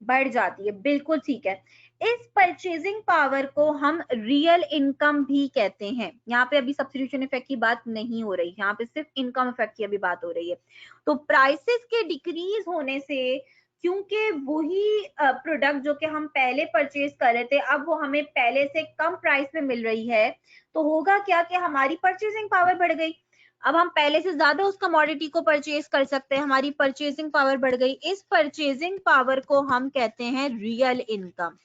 Speaker 1: बढ़ जाती है, बिल्कुल ठीक है। इस परचेजिंग पावर को हम रियल इनकम भी कहते हैं। यहाँ पे अभी सब्स्टिट्यूशन इफेक्ट की बात नहीं हो रही, यहाँ पे सिर्फ इनकम इफेक्ट की अभी बात हो रही है। तो प्राइसेस के डिक्रीज होने से, क्योंकि वही प्रोडक्ट जो कि हम पहले परचेज कर रहे थे अब वो हमें पहले से कम प्राइस में मिल रही है, तो होगा क्या कि हमारी परचेजिंग पावर बढ़ गई। अब हम पहले से ज्यादा उस कमोडिटी को परचेज कर सकते हैं, हमारी परचेजिंग पावर बढ़ गई। इस परचेजिंग पावर को हम कहते हैं रियल इनकम।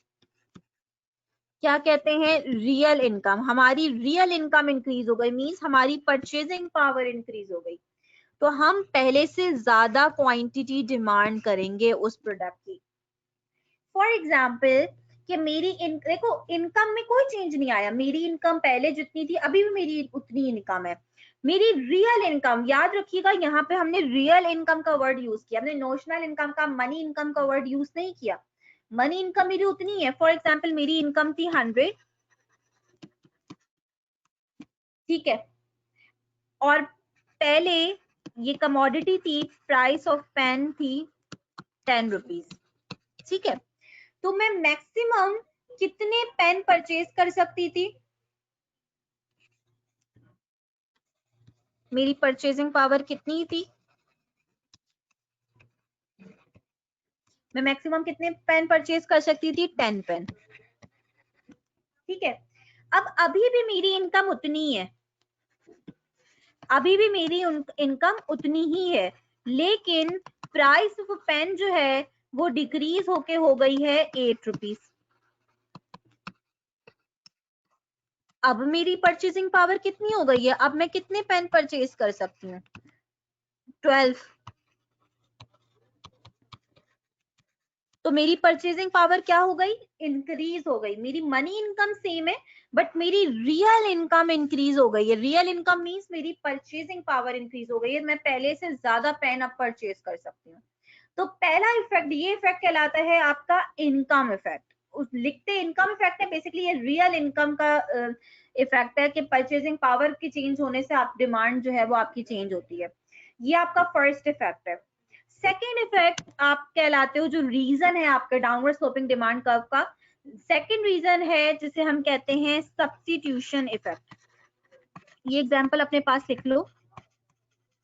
Speaker 1: क्या कहते हैं? Real income. हमारी रियल इनकम इंक्रीज हो गई, मींस हमारी परचेजिंग पावर इंक्रीज हो गई, तो हम पहले से ज्यादा क्वांटिटी डिमांड करेंगे उस प्रोडक्ट की। फॉर एग्जाम्पल कि मेरी देखो इनकम में कोई चेंज नहीं आया, मेरी इनकम पहले जितनी थी अभी भी मेरी उतनी इनकम है। मेरी रियल इनकम, याद रखिएगा यहाँ पे हमने रियल इनकम का वर्ड यूज किया, हमने नोशनल इनकम का, मनी इनकम का वर्ड यूज नहीं किया। मनी इनकम मेरी उतनी है। फॉर एग्जाम्पल मेरी इनकम थी 100, ठीक है, और पहले ये कमोडिटी थी, प्राइस ऑफ पेन थी 10 रुपीज, ठीक है। तो मैं मैक्सिमम कितने पेन परचेज कर सकती थी? मेरी परचेजिंग पावर कितनी थी? मैं मैक्सिमम कितने पेन परचेज कर सकती थी? 10 पेन, ठीक है। अब अभी भी मेरी इनकम उतनी है, अभी भी मेरी इनकम उतनी ही है, लेकिन प्राइस ऑफ पेन जो है वो डिक्रीज होके हो गई है 8 रुपीज। अब मेरी परचेजिंग पावर कितनी हो गई है? अब मैं कितने पेन परचेज कर सकती हूँ? 12। तो मेरी परचेजिंग पावर क्या हो गई? इंक्रीज हो गई। मेरी मनी इनकम सेम है बट मेरी रियल इनकम इंक्रीज हो गई है। रियल इनकम मींस मेरी परचेजिंग पावर इंक्रीज हो गई है, मैं पहले से ज्यादा पेन अब परचेज कर सकती हूँ। तो पहला इफेक्ट, ये इफेक्ट कहलाता है आपका इनकम इफेक्ट। उस लिखते इनकम इफेक्ट है, बेसिकली ये रियल इनकम का इफेक्ट है कि परचेजिंग पावर की चेंज होने से आप डिमांड जो है वो आपकी चेंज होती है। ये आपका फर्स्ट इफेक्ट है। सेकेंड इफेक्ट आप कहलाते हो, जो रीजन है आपका डाउनवर्ड स्लोपिंग डिमांड कर्व का, सेकेंड रीजन है जिसे हम कहते हैं सब्स्टिट्यूशन इफेक्ट। ये एग्जांपल अपने पास लिख लो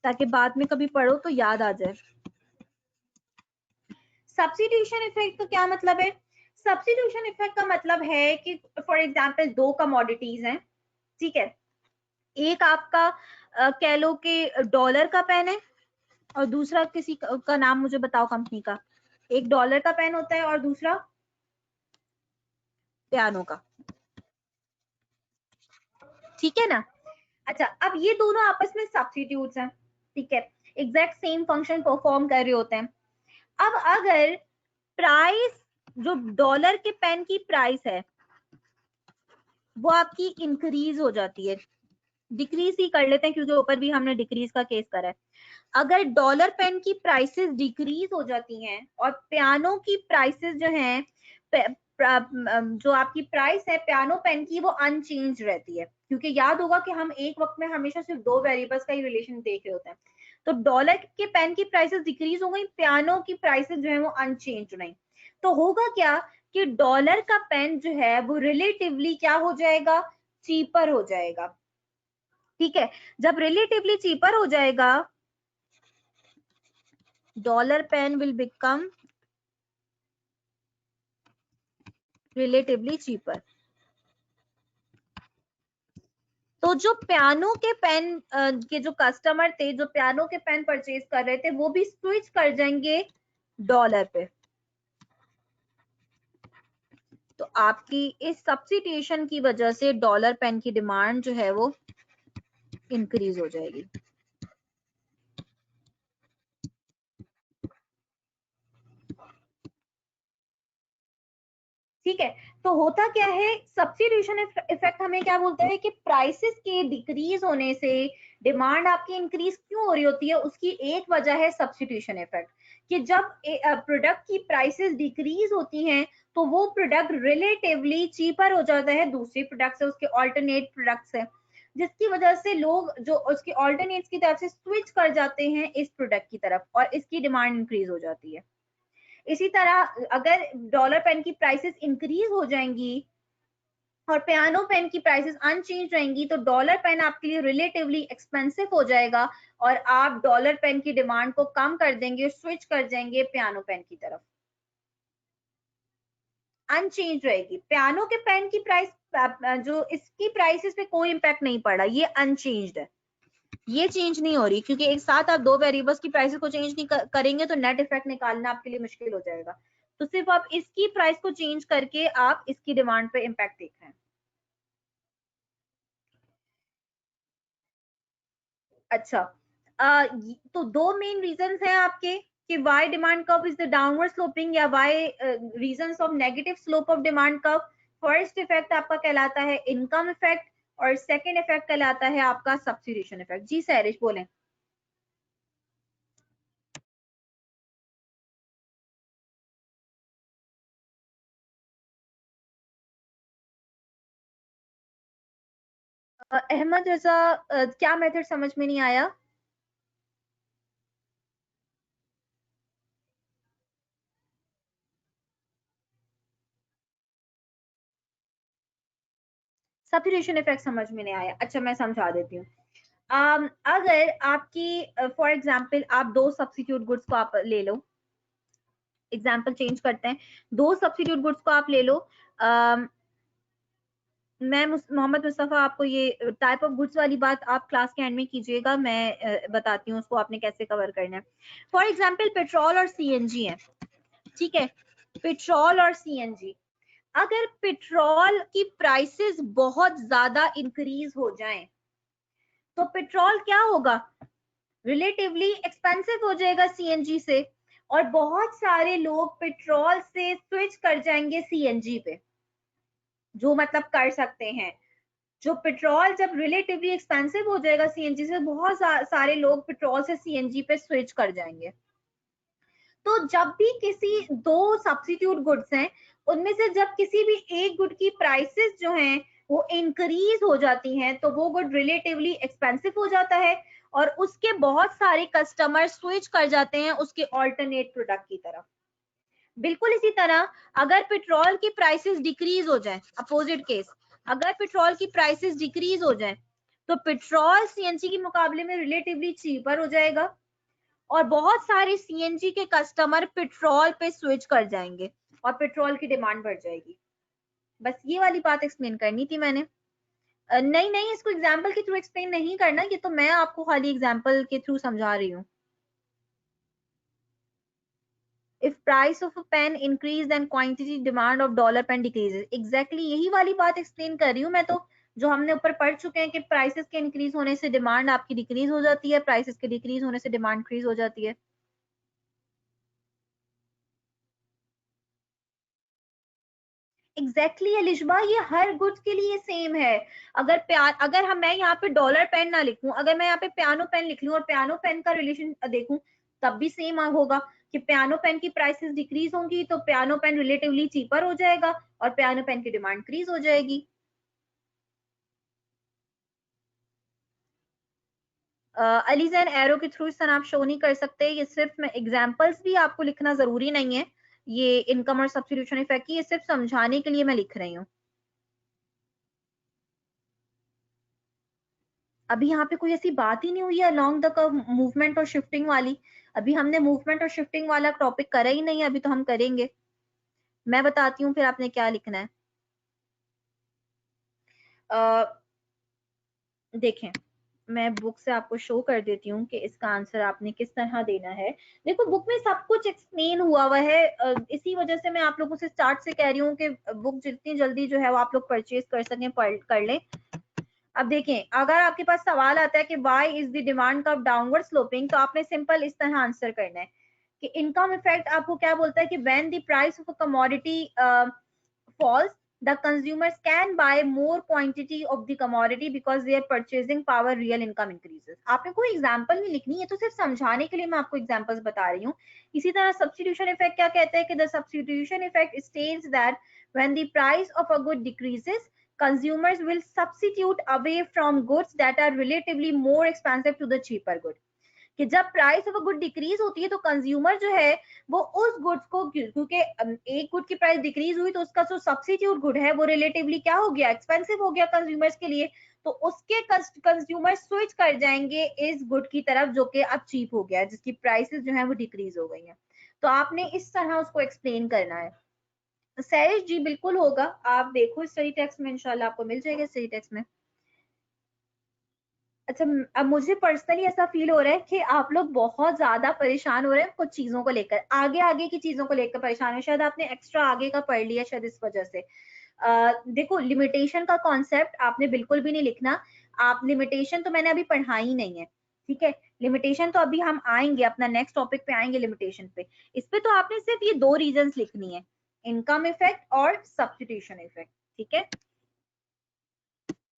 Speaker 1: ताकि बाद में कभी पढ़ो तो याद आ जाए। सब्स्टिट्यूशन इफेक्ट का क्या मतलब है? सब्स्टिट्यूशन इफेक्ट का मतलब है कि फॉर एग्जांपल दो कमोडिटीज हैं, ठीक है, एक आपका कह लो कि डॉलर का पेन है और दूसरा किसी का नाम मुझे बताओ कंपनी का। एक डॉलर का पेन होता है और दूसरा पियानो का, ठीक है ना। अच्छा, अब ये दोनों आपस में सब्स्टिट्यूट्स हैं, ठीक है, एग्जैक्ट सेम फंक्शन परफॉर्म कर रहे होते हैं। अब अगर प्राइस, जो डॉलर के पेन की प्राइस है वो आपकी इंक्रीज हो जाती है, डिक्रीज ही कर लेते हैं क्योंकि ऊपर भी हमने डिक्रीज का केस करा है। अगर डॉलर पेन की प्राइसेस डिक्रीज हो जाती हैं और पियानो की प्राइसेस जो हैं, जो आपकी प्राइस है पियानो पेन की वो अनचेंज रहती है, क्योंकि याद होगा कि हम एक वक्त में हमेशा सिर्फ दो वेरिएबल्स का ही रिलेशन देख रहे होते हैं। तो डॉलर के पेन की प्राइसेस डिक्रीज हो गई, पियानो की प्राइसेस जो है वो अनचेंज रही। तो होगा क्या कि डॉलर का पेन जो है वो रिलेटिवली क्या हो जाएगा? चीपर हो जाएगा, ठीक है। जब रिलेटिवली चीपर हो जाएगा, dollar pen will become relatively cheaper. तो जो पियानो के पेन के जो कस्टमर थे, जो पियानो के पेन परचेज कर रहे थे, वो भी स्विच कर जाएंगे डॉलर पे। तो आपकी इस सब्स्टिट्यूशन की वजह से डॉलर पेन की डिमांड जो है वो इंक्रीज हो जाएगी। ठीक है, तो होता क्या है, सब्स्टिट्यूशन इफेक्ट हमें क्या बोलता है कि प्राइसेस के डिक्रीज होने से डिमांड आपकी इंक्रीज क्यों हो रही होती है, उसकी एक वजह है सब्स्टिट्यूशन इफेक्ट, कि जब प्रोडक्ट की प्राइसेस डिक्रीज होती हैं तो वो प्रोडक्ट रिलेटिवली चीपर हो जाता है दूसरी प्रोडक्ट से, उसके ऑल्टरनेट प्रोडक्ट से, जिसकी वजह से लोग जो उसकी ऑल्टरनेट्स की तरफ से स्विच कर जाते हैं इस प्रोडक्ट की तरफ और इसकी डिमांड इंक्रीज हो जाती है। इसी तरह अगर डॉलर पेन की प्राइसेस इंक्रीज हो जाएंगी और पियानो पेन की प्राइसेस अनचेंज रहेंगी तो डॉलर पेन आपके लिए रिलेटिवली एक्सपेंसिव हो जाएगा और आप डॉलर पेन की डिमांड को कम कर देंगे, स्विच कर जाएंगे पियानो पेन की तरफ। अनचेंज रहेगी, पियानो के पेन की प्राइस जो इसकी प्राइसेस पे कोई इंपैक्ट नहीं पड़ा, ये अनचेंज्ड है, ये चेंज नहीं हो रही, क्योंकि एक साथ आप दो वेरिएबल्स की प्राइसेस को चेंज नहीं करेंगे तो नेट इफेक्ट निकालना आपके लिए मुश्किल हो जाएगा। तो सिर्फ आप इसकी प्राइस को चेंज करके आप इसकी डिमांड पे इंपैक्ट देख रहे हैं। अच्छा, तो दो मेन रीजंस हैं आपके कि why demand curve is the downward sloping या why reasons of negative slope of demand curve. First effect आपका कहलाता है इनकम इफेक्ट और सेकंड इफेक्ट कहलाता है आपका सब्स्टिट्यूशन इफेक्ट। जी सैरिश बोलें। अहमद रजा, क्या मेथड समझ में नहीं आया? सब्स्टिट्यूशन इफेक्ट समझ में नहीं आया? अच्छा, मैं समझा देती हूँ। अगर आपकी फॉर एग्जांपल आप दो सब्स्टिट्यूट गुड्स को आप ले लो, एग्जांपल चेंज करते हैं, दो सब्स्टिट्यूट गुड्स को आप ले लो। मैं मोहम्मद मुस्तफा आपको ये टाइप ऑफ गुड्स वाली बात आप क्लास के एंड में कीजिएगा, मैं बताती हूँ उसको आपने कैसे कवर करना है। फॉर एग्जांपल पेट्रोल और सीएनजी है, ठीक है, पेट्रोल और सीएनजी। अगर पेट्रोल की प्राइसेस बहुत ज्यादा इंक्रीज हो जाएं तो पेट्रोल क्या होगा, रिलेटिवली एक्सपेंसिव हो जाएगा सीएनजी से और बहुत सारे लोग पेट्रोल से स्विच कर जाएंगे सीएनजी पे, जो मतलब कर सकते हैं। जो पेट्रोल जब रिलेटिवली एक्सपेंसिव हो जाएगा सीएनजी से, बहुत सारे लोग पेट्रोल से सीएनजी पे स्विच कर जाएंगे। तो जब भी किसी दो सब्स्टिट्यूट गुड्स हैं उनमें से जब किसी भी एक गुड की प्राइसेस जो हैं वो इंक्रीज हो जाती हैं तो वो गुड रिलेटिवली एक्सपेंसिव हो जाता है और उसके बहुत सारे कस्टमर स्विच कर जाते हैं उसके ऑल्टरनेट प्रोडक्ट की तरफ। बिल्कुल इसी तरह अगर पेट्रोल की प्राइसेस डिक्रीज हो जाए, अपोजिट केस, अगर पेट्रोल की प्राइसेस डिक्रीज हो जाए तो पेट्रोल सीएनजी के मुकाबले में रिलेटिवली चीपर हो जाएगा और बहुत सारे सीएनजी के कस्टमर पेट्रोल पे स्विच कर जाएंगे और पेट्रोल की डिमांड बढ़ जाएगी। बस ये वाली बात एक्सप्लेन करनी थी मैंने। नहीं नहीं, इसको एग्जाम्पल के थ्रू एक्सप्लेन नहीं करना, ये तो मैं आपको खाली एग्जाम्पल के थ्रू समझा रही हूँ। If price of a pen increase then quantity demand of dollar pen decreases। exactly यही वाली बात एक्सप्लेन कर रही हूँ मैं तो, जो हमने ऊपर पढ़ चुके हैं कि प्राइसेस के इंक्रीज होने से डिमांड आपकी डिक्रीज हो जाती है, प्राइसेस के डिक्रीज होने से डिमांड इंक्रीज हो जाती है। एग्जैक्टली अलिशबा, ये हर गुड्स के लिए सेम है। अगर हम मैं यहाँ पे डॉलर पेन ना लिखूं, अगर मैं यहाँ पे पियानो पेन लिख लूं और पियानो पेन का रिलेशन देखूं तब भी सेम होगा कि पियानो पेन की प्राइसेस डिक्रीज होंगी तो पियानो पेन रिलेटिवली चीपर हो जाएगा और पियानो पेन की डिमांड इंक्रीज हो जाएगी। अलीजैन एरो के थ्रू इस तरह आप शो नहीं कर सकते, ये सिर्फ मैं एग्जांपल्स भी आपको लिखना जरूरी नहीं है, ये इनकम और सब्स्टिट्यूशन इफेक्ट की, ये सिर्फ समझाने के लिए मैं लिख रही हूँ। अभी यहाँ पे कोई ऐसी बात ही नहीं हुई है अलोंग द कर्व मूवमेंट और शिफ्टिंग वाली। अभी हमने मूवमेंट और शिफ्टिंग वाला टॉपिक करा ही नहीं है, अभी तो हम करेंगे। मैं बताती हूँ फिर आपने क्या लिखना है। देखें, मैं बुक से आपको शो कर देती हूँ कि इसका आंसर आपने किस तरह देना है। देखो बुक में सब कुछ एक्सप्लेन हुआ हुआ है, इसी वजह से मैं आप लोगों से स्टार्ट से कह रही हूँ कि बुक जितनी जल्दी जो है वो आप लोग परचेज कर सकें, कर लें। अब देखें, अगर आपके पास सवाल आता है कि why is the demand curve downward sloping, तो आपने सिंपल इस तरह आंसर करना है कि इनकम इफेक्ट आपको क्या बोलता है कि when the price of a commodity falls, the consumers can buy more quantity of the commodity because their purchasing power, real income increases. आपने कोई एग्जांपल नहीं लिखनी है, तो सिर्फ समझाने के लिए मैं आपको एग्जांपल्स बता रही हूँ. इसी तरह सब्स्टिट्यूशन इफेक्ट क्या कहता है कि the substitution effect states that when the price of a good decreases, consumers will substitute away from goods that are relatively more expensive to the cheaper good. कि जब price of a good decrease होती है तो consumer जो है वो उस goods को, क्योंकि एक गुड की प्राइस डिक्रीज हुई तो उसका जो सब्स्टिट्यूट गुड है वो रिलेटिवली क्या हो गया, एक्सपेंसिव हो गया कंज्यूमर्स के लिए, तो उसके कंज्यूमर स्विच कर जाएंगे इस गुड की तरफ जो कि अब चीप हो गया, जिसकी प्राइसेस जो है वो डिक्रीज हो गई है. तो आपने इस तरह उसको एक्सप्लेन करना है. सैरिश जी बिल्कुल होगा, आप देखो स्टडी टेक्स्ट में, इंशाल्लाह आपको मिल जाएगा स्टडी टेक्स्ट में. अच्छा, अब मुझे पर्सनली ऐसा फील हो रहा है कि आप लोग बहुत ज्यादा परेशान हो रहे हैं कुछ चीजों को लेकर, आगे आगे की चीजों को लेकर परेशान है, शायद आपने एक्स्ट्रा आगे का पढ़ लिया शायद इस वजह से. देखो लिमिटेशन का कॉन्सेप्ट आपने बिल्कुल भी नहीं लिखना. आप लिमिटेशन तो मैंने अभी पढ़ा ही नहीं है, ठीक है. लिमिटेशन तो अभी हम आएंगे, अपना नेक्स्ट टॉपिक पे आएंगे लिमिटेशन पे. इस पे तो आपने सिर्फ ये दो रीजंस लिखनी है, इनकम इफेक्ट और सब्स्टिट्यूशन इफेक्ट, ठीक है.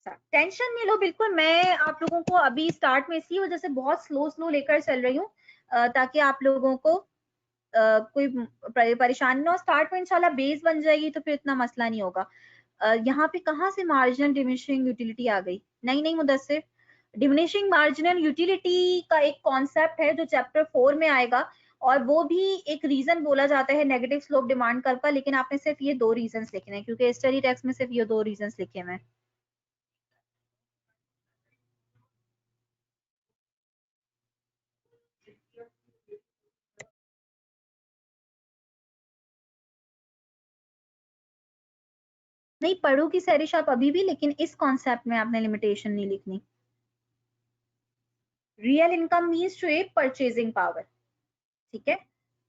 Speaker 1: टेंशन नहीं लो बिल्कुल, मैं आप लोगों को अभी स्टार्ट में इसी वजह से बहुत स्लो लेकर चल रही हूँ ताकि आप लोगों को कोई परेशानी ना हो. स्टार्ट में इंशाल्लाह बेस बन जाएगी तो फिर इतना मसला नहीं होगा. यहाँ पे कहाँ से मार्जिनल डिमिनिशिंग यूटिलिटी आ गई? नहीं मुदस्सिर, डिमिनिशिंग मार्जिनल यूटिलिटी का एक कॉन्सेप्ट है जो चैप्टर 4 में आएगा, और वो भी एक रीजन बोला जाता है नेगेटिव स्लोप डिमांड कर्व का, लेकिन आपने सिर्फ ये दो रीजन लिखने हैं क्योंकि स्टडी टेक्स्ट में सिर्फ ये दो रीजन लिखे हुए हैं. नहीं पढ़ोगी सैरिश आप अभी भी, लेकिन इस कॉन्सेप्ट में आपने लिमिटेशन नहीं लिखनी. Real income means to a purchasing power, ठीक है.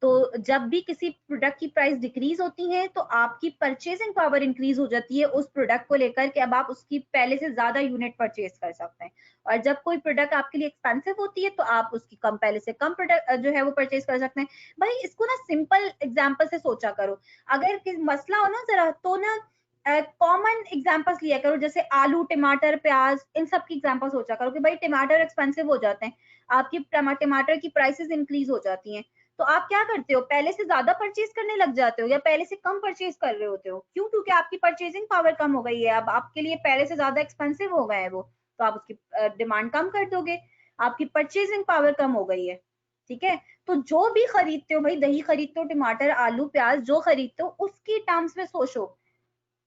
Speaker 1: तो जब भी किसी प्रोडक्ट की प्राइस डिक्रीज होती है तो आपकी परचेजिंग पावर इंक्रीज हो जाती है उस प्रोडक्ट को लेकर कि अब आप उसकी पहले से ज्यादा यूनिट परचेज कर सकते हैं. और जब कोई प्रोडक्ट आपके लिए एक्सपेंसिव होती है तो आप उसकी कम पहले से कम प्रोडक्ट जो है वो परचेज कर सकते हैं. भाई इसको ना सिंपल एग्जाम्पल से सोचा करो, अगर मसला हो ना जरा तो ना कॉमन एग्जांपल्स लिया करो, जैसे आलू टमाटर प्याज, इन सब की एग्जांपल सोचा करो कि भाई टमाटर एक्सपेंसिव हो जाते हैं, आपकी टमाटर की प्राइसेस इंक्रीज हो जाती हैं, तो आप क्या करते हो, पहले से ज्यादा परचेज करने लग जाते हो या पहले से कम परचेज कर रहे होते हो? क्यों? क्योंकि आपकी परचेजिंग पावर कम हो गई है, अब आपके लिए पहले से ज्यादा एक्सपेंसिव हो गए हैं वो, तो आप उसकी डिमांड कम कर दोगे, आपकी परचेजिंग पावर कम हो गई है, ठीक है. तो जो भी खरीदते हो भाई, दही खरीदते हो, टमाटर आलू प्याज जो खरीदते हो उसकी टर्म्स में सोचो,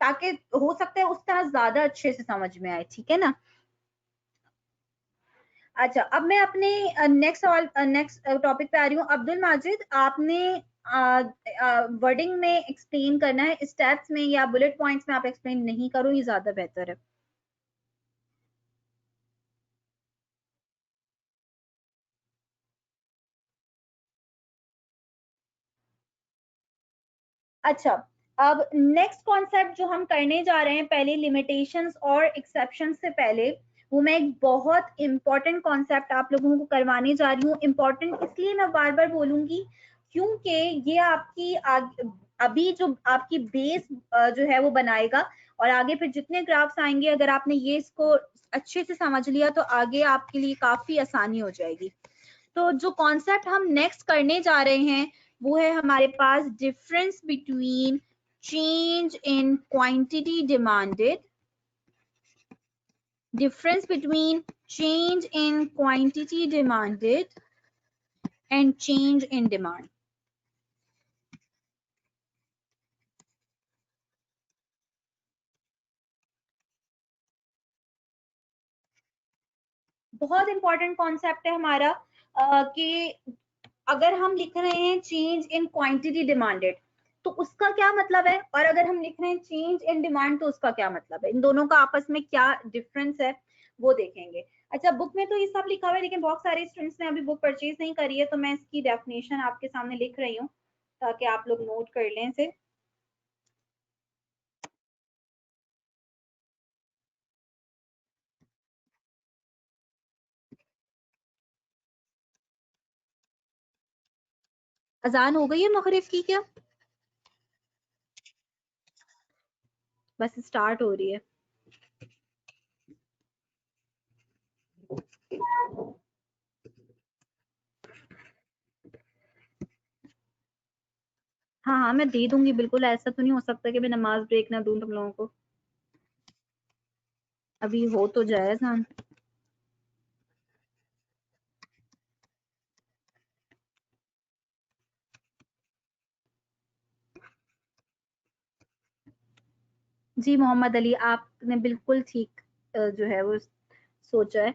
Speaker 1: ताकि हो सकता है उस तरह ज्यादा अच्छे से समझ में आए, ठीक है ना. अच्छा, अब मैं अपने नेक्स्ट टॉपिक पे आ रही हूँ. अब्दुल माजिद, आपने वर्डिंग में एक्सप्लेन करना है, स्टेप्स में या बुलेट पॉइंट्स में आप एक्सप्लेन नहीं करो, ये ज्यादा बेहतर है. अच्छा, अब नेक्स्ट कॉन्सेप्ट जो हम करने जा रहे हैं, पहले लिमिटेशंस और एक्सेप्शन से पहले वो मैं एक बहुत इंपॉर्टेंट कॉन्सेप्ट आप लोगों को करवाने जा रही हूँ. इंपॉर्टेंट इसलिए मैं बार बार बोलूंगी क्योंकि ये आपकी अभी जो आपकी बेस जो है वो बनाएगा, और आगे फिर जितने ग्राफ्स आएंगे अगर आपने ये इसको अच्छे से समझ लिया तो आगे आपके लिए काफी आसानी हो जाएगी. तो जो कॉन्सेप्ट हम नेक्स्ट करने जा रहे हैं वो है हमारे पास difference between change in quantity demanded, difference between change in quantity demanded and change in demand. बहुत इंपॉर्टेंट कॉन्सेप्ट है हमारा कि अगर हम लिख रहे हैं चेंज इन क्वांटिटी डिमांडेड तो उसका क्या मतलब है, और अगर हम लिख रहे हैं चेंज इन डिमांड तो उसका क्या मतलब है, इन दोनों का आपस में क्या डिफरेंस है वो देखेंगे. अच्छा, बुक में तो ये सब लिखा हुआ है लेकिन बहुत सारे स्टूडेंट्स ने अभी बुक परचेज नहीं करी है, तो मैं इसकी डेफिनेशन आपके सामने लिख रही हूँ ताकि आप लोग नोट कर लें इसे. अजान हो गई है मगरिब की क्या? बस स्टार्ट हो रही है। हाँ हाँ मैं दे दूंगी बिल्कुल, ऐसा तो नहीं हो सकता कि मैं नमाज ब्रेक ना दूं तुम लोगों को। अभी हो तो जाए जान। जी मोहम्मद अली, आपने बिल्कुल ठीक जो है वो सोचा है।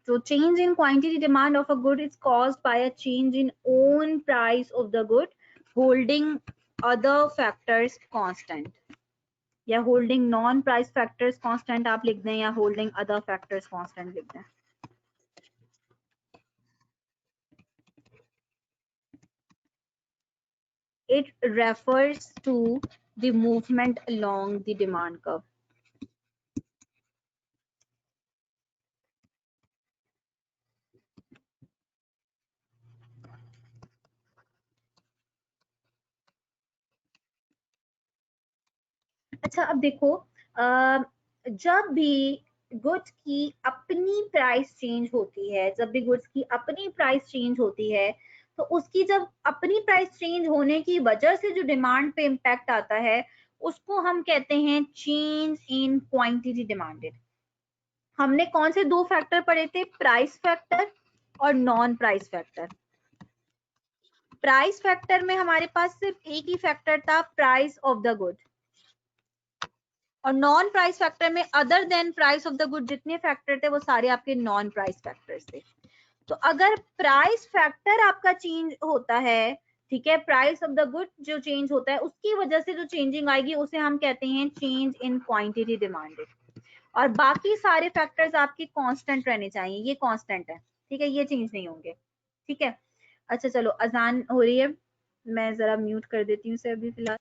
Speaker 1: तो change in quantity demand of a good is caused by a change in own price of the good holding other factors constant, या holding non price factors constant आप लिख दें, या holding other factors constant लिख दें। It refers to the movement along the demand curve. अच्छा अब देखो, जब भी गुड्स की अपनी प्राइस चेंज होती है, जब भी गुड्स की अपनी प्राइस चेंज होती है, तो उसकी जब अपनी प्राइस चेंज होने की वजह से जो डिमांड पे इम्पैक्ट आता है, उसको हम कहते हैं चेंज इन क्वांटिटी डिमांडेड। हमने कौन से दो फैक्टर पढ़े थे? प्राइस फैक्टर और non price factor. Price factor में हमारे पास सिर्फ एक ही फैक्टर था, प्राइस ऑफ द गुड, और नॉन प्राइस फैक्टर में other than price of the good जितने फैक्टर थे वो सारे आपके नॉन प्राइस फैक्टर्स थे। तो अगर प्राइस फैक्टर आपका चेंज होता है, ठीक है, प्राइस ऑफ द गुड जो चेंज होता है उसकी वजह से जो चेंजिंग आएगी उसे हम कहते हैं चेंज इन क्वांटिटी डिमांडेड, और बाकी सारे फैक्टर्स आपके कांस्टेंट रहने चाहिए। ये कांस्टेंट है, ठीक है, ये चेंज नहीं होंगे, ठीक है। अच्छा चलो, अजान हो रही है, मैं जरा म्यूट कर देती हूँ इसे अभी फिलहाल।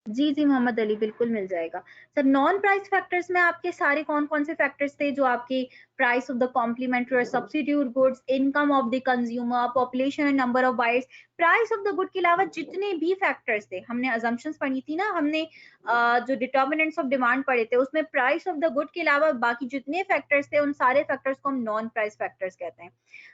Speaker 1: जी जी मोहम्मद अली, बिल्कुल मिल जाएगा सर। नॉन प्राइस फैक्टर्स में आपके सारे कौन कौन से फैक्टर्स थे जो आपके प्राइस ऑफ द कॉम्प्लीमेंट्री और substitute goods, income of the consumer, population and number of buyers, price of the good के अलावा जितने भी फैक्टर्स थे, हमने अजम्पशंस पढ़ी थी ना, हमने जो डिटर्मिनेंट्स ऑफ डिमांड पढ़े थे उसमें प्राइस ऑफ द गुड के अलावा बाकी जितने फैक्टर्स थे उन सारे फैक्टर्स को हम नॉन प्राइस फैक्टर्स कहते हैं।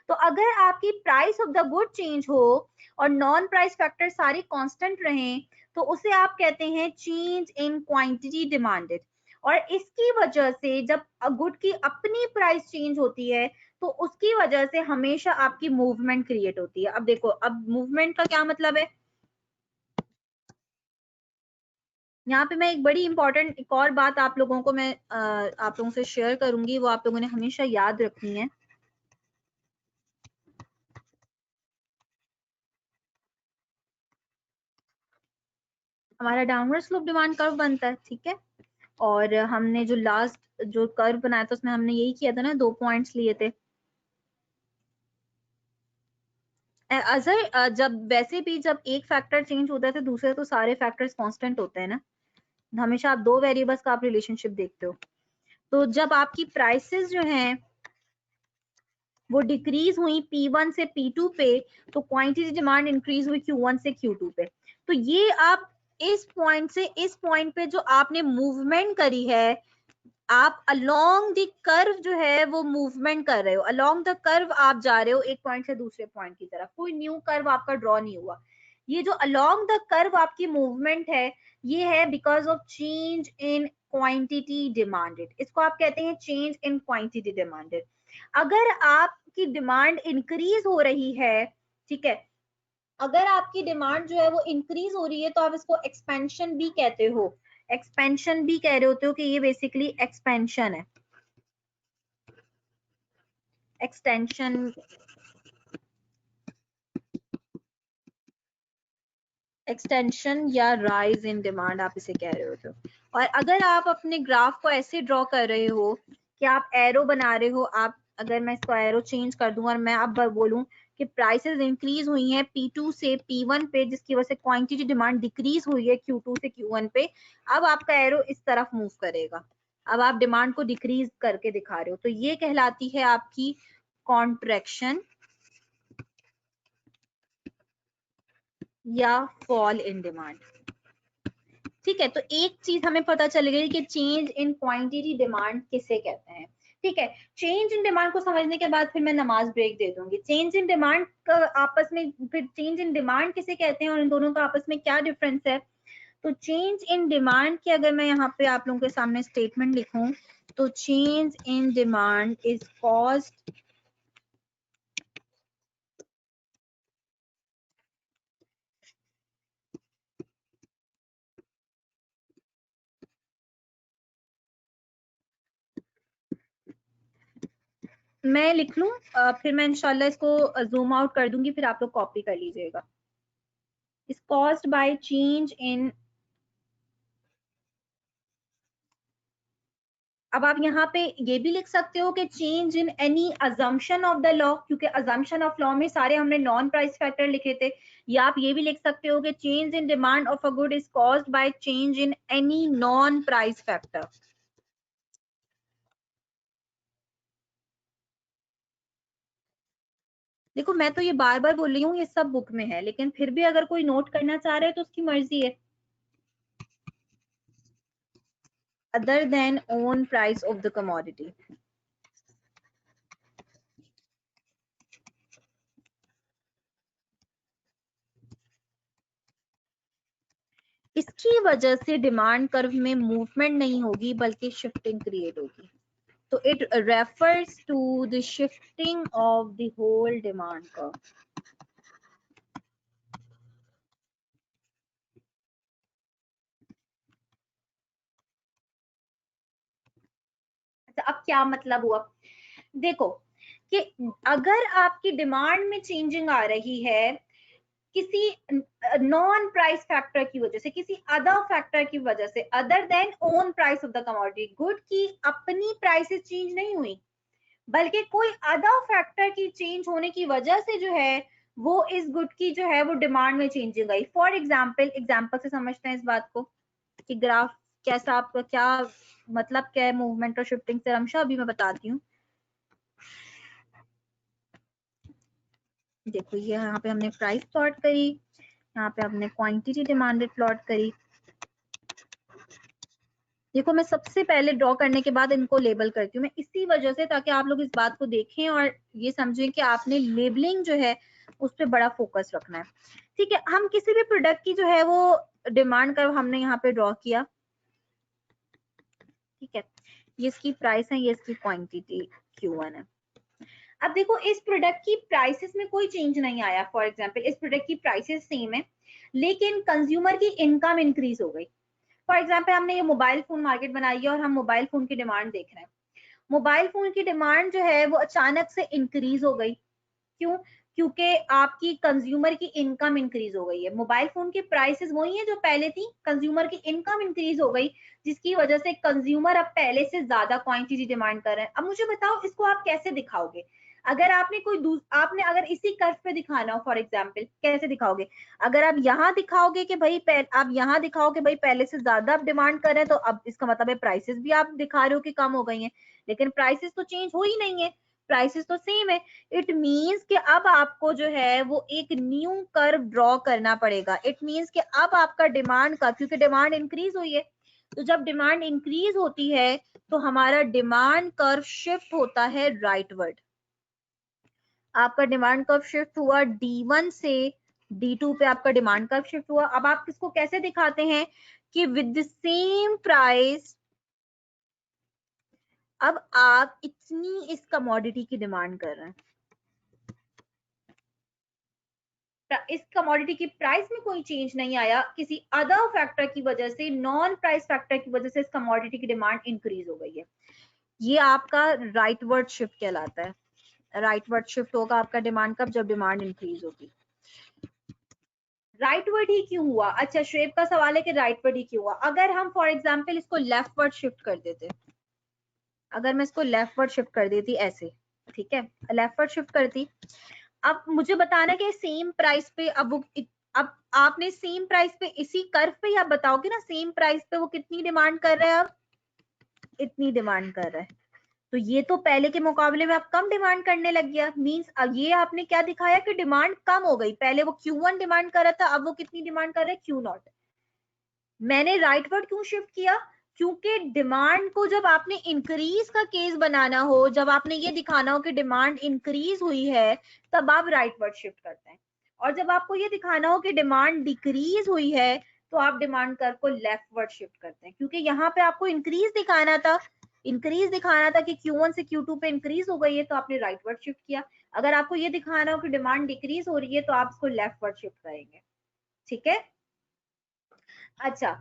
Speaker 1: तो अगर आपकी price of the good change हो और नॉन प्राइस फैक्टर सारे कांस्टेंट रहें, तो उसे आप कहते हैं चेंज इन क्वांटिटी डिमांडेड। और इसकी वजह से जब गुड की अपनी प्राइस चेंज होती है तो उसकी वजह से हमेशा आपकी मूवमेंट क्रिएट होती है। अब देखो, अब मूवमेंट का क्या मतलब है, यहाँ पे मैं एक बड़ी इंपॉर्टेंट एक और बात आप लोगों को मैं आप लोगों से शेयर करूंगी, वो आप लोगों ने हमेशा याद रखनी है। हमारा डाउनवर्ड स्लोप डिमांड कर्व बनता है, ठीक है, और हमने जो लास्ट जो कर्व बनाया था उसमें हमने यही किया था ना, 2 पॉइंट्स लिए थे। अजर जब वैसे भी जब एक फैक्टर चेंज होता है तो दूसरे तो सारे फैक्टर्स कांस्टेंट होते हैं ना, हमेशा आप दो वेरिएबल्स का आप रिलेशनशिप देखते हो। तो जब आपकी प्राइसेस जो हैं वो डिक्रीज हुई P1 से P2 पे, तो क्वांटिटी डिमांड इंक्रीज हुई Q1 से Q2 पे। तो ये आप इस पॉइंट से इस पॉइंट पे जो आपने मूवमेंट करी है, आप अलोंग द कर्व जो है वो मूवमेंट कर रहे हो, अलोंग द कर्व आप जा रहे हो एक पॉइंट से दूसरे पॉइंट की तरफ, कोई न्यू कर्व आपका ड्रॉ नहीं हुआ। ये जो अलोंग द कर्व आपकी मूवमेंट है, ये है because of change in quantity demanded, इसको आप कहते हैं चेंज इन क्वांटिटी डिमांडेड। अगर आपकी डिमांड इंक्रीज हो रही है, ठीक है, अगर आपकी डिमांड जो है वो इंक्रीज हो रही है, तो आप इसको एक्सपेंशन भी कहते हो, एक्सपेंशन भी कह रहे होते हो कि ये बेसिकली एक्सपेंशन है, एक्सटेंशन, एक्सटेंशन या राइज इन डिमांड आप इसे कह रहे होते हो। और अगर आप अपने ग्राफ को ऐसे ड्रॉ कर रहे हो कि आप एरो बना रहे हो, आप अगर मैं इसको एरो चेंज कर दूं और मैं अब बोलूं कि प्राइसेस इंक्रीज हुई हैं P2 से P1 पे, जिसकी वजह से क्वांटिटी डिमांड डिक्रीज हुई है Q2 से Q1 पे, अब आपका एरो इस तरफ मूव करेगा, अब आप डिमांड को डिक्रीज करके दिखा रहे हो, तो ये कहलाती है आपकी कॉन्ट्रैक्शन या फॉल इन डिमांड। ठीक है, तो एक चीज हमें पता चल गई कि चेंज इन क्वांटिटी डिमांड किसे कहते हैं। ठीक है, चेंज इन डिमांड को समझने के बाद फिर मैं नमाज ब्रेक दे दूंगी। चेंज इन डिमांड का आपस में, फिर चेंज इन डिमांड किसे कहते हैं और इन दोनों का आपस में क्या डिफरेंस है। तो चेंज इन डिमांड की अगर मैं यहाँ पे आप लोगों के सामने स्टेटमेंट लिखूं, तो change in demand is caused मैं लिख लूं, फिर मैं इंशाल्लाह इसको जूम आउट कर दूंगी, फिर आप लोग कॉपी कर लीजिएगा। Is caused by change in, अब आप यहाँ पे ये भी लिख सकते हो कि change in any assumption of the law, क्योंकि अजम्पशन ऑफ लॉ में सारे हमने नॉन प्राइस फैक्टर लिखे थे। या आप ये भी लिख सकते हो कि change in demand of a good is caused by change in any non price factor. देखो मैं तो ये बार बार बोल रही हूँ, ये सब बुक में है, लेकिन फिर भी अगर कोई नोट करना चाह रहे है तो उसकी मर्जी है। Other than own price of the commodity, इसकी वजह से डिमांड कर्व में मूवमेंट नहीं होगी बल्कि शिफ्टिंग क्रिएट होगी। So it refers to the shifting of the whole demand curve. अच्छा, अब क्या मतलब हुआ, देखो कि अगर आपकी डिमांड में चेंजिंग आ रही है किसी नॉन प्राइस फैक्टर की वजह से, किसी अदर फैक्टर की वजह से, other than own price of the commodity, good की अपनी प्राइसेस चेंज नहीं हुई बल्कि कोई अदर फैक्टर की चेंज होने की वजह से जो है वो इस गुड की जो है वो डिमांड में चेंजिंग आई। फॉर एग्जाम्पल से समझते हैं इस बात को कि ग्राफ कैसा, आपका क्या मतलब क्या है मूवमेंट और शिफ्टिंग से, रमशा अभी मैं बताती हूँ। देखो ये यहाँ पे हमने प्राइस प्लॉट करी, यहाँ पे हमने क्वांटिटी डिमांडेड प्लॉट करी। देखो मैं सबसे पहले ड्रॉ करने के बाद इनको लेबल करती हूँ मैं, इसी वजह से ताकि आप लोग इस बात को देखें और ये समझें कि आपने लेबलिंग जो है उस पर बड़ा फोकस रखना है। ठीक है, हम किसी भी प्रोडक्ट की जो है वो डिमांड कर्व हमने यहाँ पे ड्रॉ किया। ठीक है, ये इसकी प्राइस है, ये इसकी क्वांटिटी Q1 है। अब देखो इस प्रोडक्ट की प्राइसेस में कोई चेंज नहीं आया। फॉर एग्जांपल इस प्रोडक्ट की प्राइसेस सेम है लेकिन कंज्यूमर की इनकम इंक्रीज हो गई। फॉर एग्जांपल हमने ये मोबाइल फोन मार्केट बनाई है और हम मोबाइल फोन की डिमांड देख रहे हैं। मोबाइल फोन की डिमांड जो है वो अचानक से इंक्रीज हो गई। क्यों? क्योंकि आपकी कंज्यूमर की इनकम इंक्रीज हो गई है। मोबाइल फोन की प्राइसेस वही है जो पहले थी, कंज्यूमर की इनकम इंक्रीज हो गई जिसकी वजह से कंज्यूमर अब पहले से ज्यादा क्वांटिटी डिमांड कर रहे हैं। अब मुझे बताओ इसको आप कैसे दिखाओगे? अगर आपने आपने अगर इसी कर्व पे दिखाना हो, फॉर एग्जाम्पल कैसे दिखाओगे? अगर आप यहाँ दिखाओगे कि भाई आप यहाँ दिखाओ कि भाई पहले से ज्यादा आप डिमांड कर रहे हैं, तो अब इसका मतलब है प्राइसेस भी आप दिखा रहे हो कि कम हो गई हैं, लेकिन प्राइसेस तो चेंज हो ही नहीं है। प्राइसेस तो सेम है, इट मींस कि अब आपको जो है वो एक न्यू कर्व ड्रॉ करना पड़ेगा। इट मींस कि अब आपका डिमांड का, क्योंकि डिमांड इंक्रीज हुई है, तो जब डिमांड इंक्रीज होती है तो हमारा डिमांड कर्व शिफ्ट होता है राइटवर्ड। आपका डिमांड कर्व शिफ्ट हुआ D1 से D2 पे, आपका डिमांड कर्व शिफ्ट हुआ। अब आप इसको कैसे दिखाते हैं कि विद द सेम प्राइस अब आप इतनी इस कमोडिटी की डिमांड कर रहे हैं, इस कमोडिटी की प्राइस में कोई चेंज नहीं आया, किसी अदर फैक्टर की वजह से, नॉन प्राइस फैक्टर की वजह से इस कमोडिटी की डिमांड इंक्रीज हो गई है। ये आपका राइटवर्ड शिफ्ट कहलाता है। राइटवर्ड शिफ्ट होगा आपका डिमांड कब, जब डिमांड इंक्रीज होगी। राइटवर्ड ही क्यों हुआ? अच्छा, श्रेब का सवाल है कि राइटवर्ड ही क्यों हुआ। अगर हम फॉर एग्जांपल इसको लेफ्टवर्ड शिफ्ट कर देते, अगर मैं इसको लेफ्टवर्ड शिफ्ट कर देती ऐसे, ठीक है, लेफ्टवर्ड शिफ्ट करती, अब मुझे बताना कि सेम प्राइस पे अब आपने सेम प्राइस पे इसी कर्व पे ही आप बताओगे ना, सेम प्राइस पे वो कितनी डिमांड कर रहा है, अब इतनी डिमांड कर रहा है, तो ये तो पहले के मुकाबले में आप कम डिमांड करने लग गया। मींस अब ये आपने क्या दिखाया कि डिमांड कम हो गई, पहले वो Q1 डिमांड कर रहा था, अब वो कितनी डिमांड कर रहा है, Q0। मैंने राइटवर्ड क्यों शिफ्ट किया? क्योंकि डिमांड को जब आपने इंक्रीज का केस बनाना हो, जब आपने ये दिखाना हो कि डिमांड इंक्रीज हुई है, तब आप राइटवर्ड शिफ्ट करते हैं। और जब आपको ये दिखाना हो कि डिमांड डिक्रीज हुई है, तो आप डिमांड कर्व को लेफ्टवर्ड शिफ्ट करते हैं, क्योंकि यहाँ पे आपको इंक्रीज दिखाना था, इंक्रीज दिखाना था कि Q1 से Q2 पे इंक्रीज हो गई है, तो आपने राइटवर्ड शिफ्ट किया। अगर आपको ये दिखाना हो कि डिमांड डिक्रीज हो रही है, तो आप इसको लेफ्टवर्ड शिफ्ट करेंगे। ठीक है। अच्छा,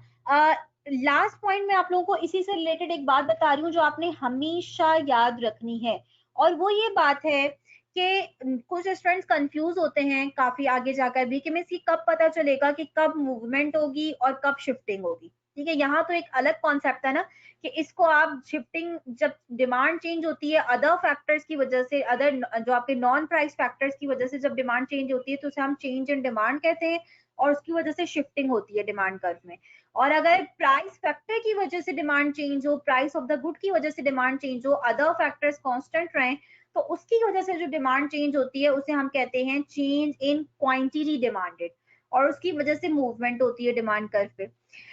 Speaker 1: लास्ट पॉइंट में आप लोगों को इसी से रिलेटेड एक बात बता रही हूँ जो आपने हमेशा याद रखनी है, और वो ये बात है कि कुछ स्टूडेंट्स कंफ्यूज होते हैं काफी आगे जाकर भी कि मैं इसकी कब पता चलेगा कि कब मूवमेंट होगी और कब शिफ्टिंग होगी। ठीक है, यहाँ तो एक अलग कॉन्सेप्ट है ना कि इसको आप शिफ्टिंग, जब डिमांड चेंज होती है अदर फैक्टर्स की वजह से, अदर जो आपके नॉन प्राइस फैक्टर्स की वजह से जब डिमांड चेंज होती है तो उसे हम चेंज इन डिमांड कहते हैं, और उसकी वजह से शिफ्टिंग होती है डिमांड कर्व में। और अगर प्राइस फैक्टर की वजह से डिमांड चेंज हो, प्राइस ऑफ द गुड की वजह से डिमांड चेंज हो, अदर फैक्टर्स कांस्टेंट रहें, तो उसकी वजह से जो डिमांड चेंज होती है उसे हम कहते हैं चेंज इन क्वांटिटी डिमांडेड, और उसकी वजह से मूवमेंट होती है डिमांड कर्व पे।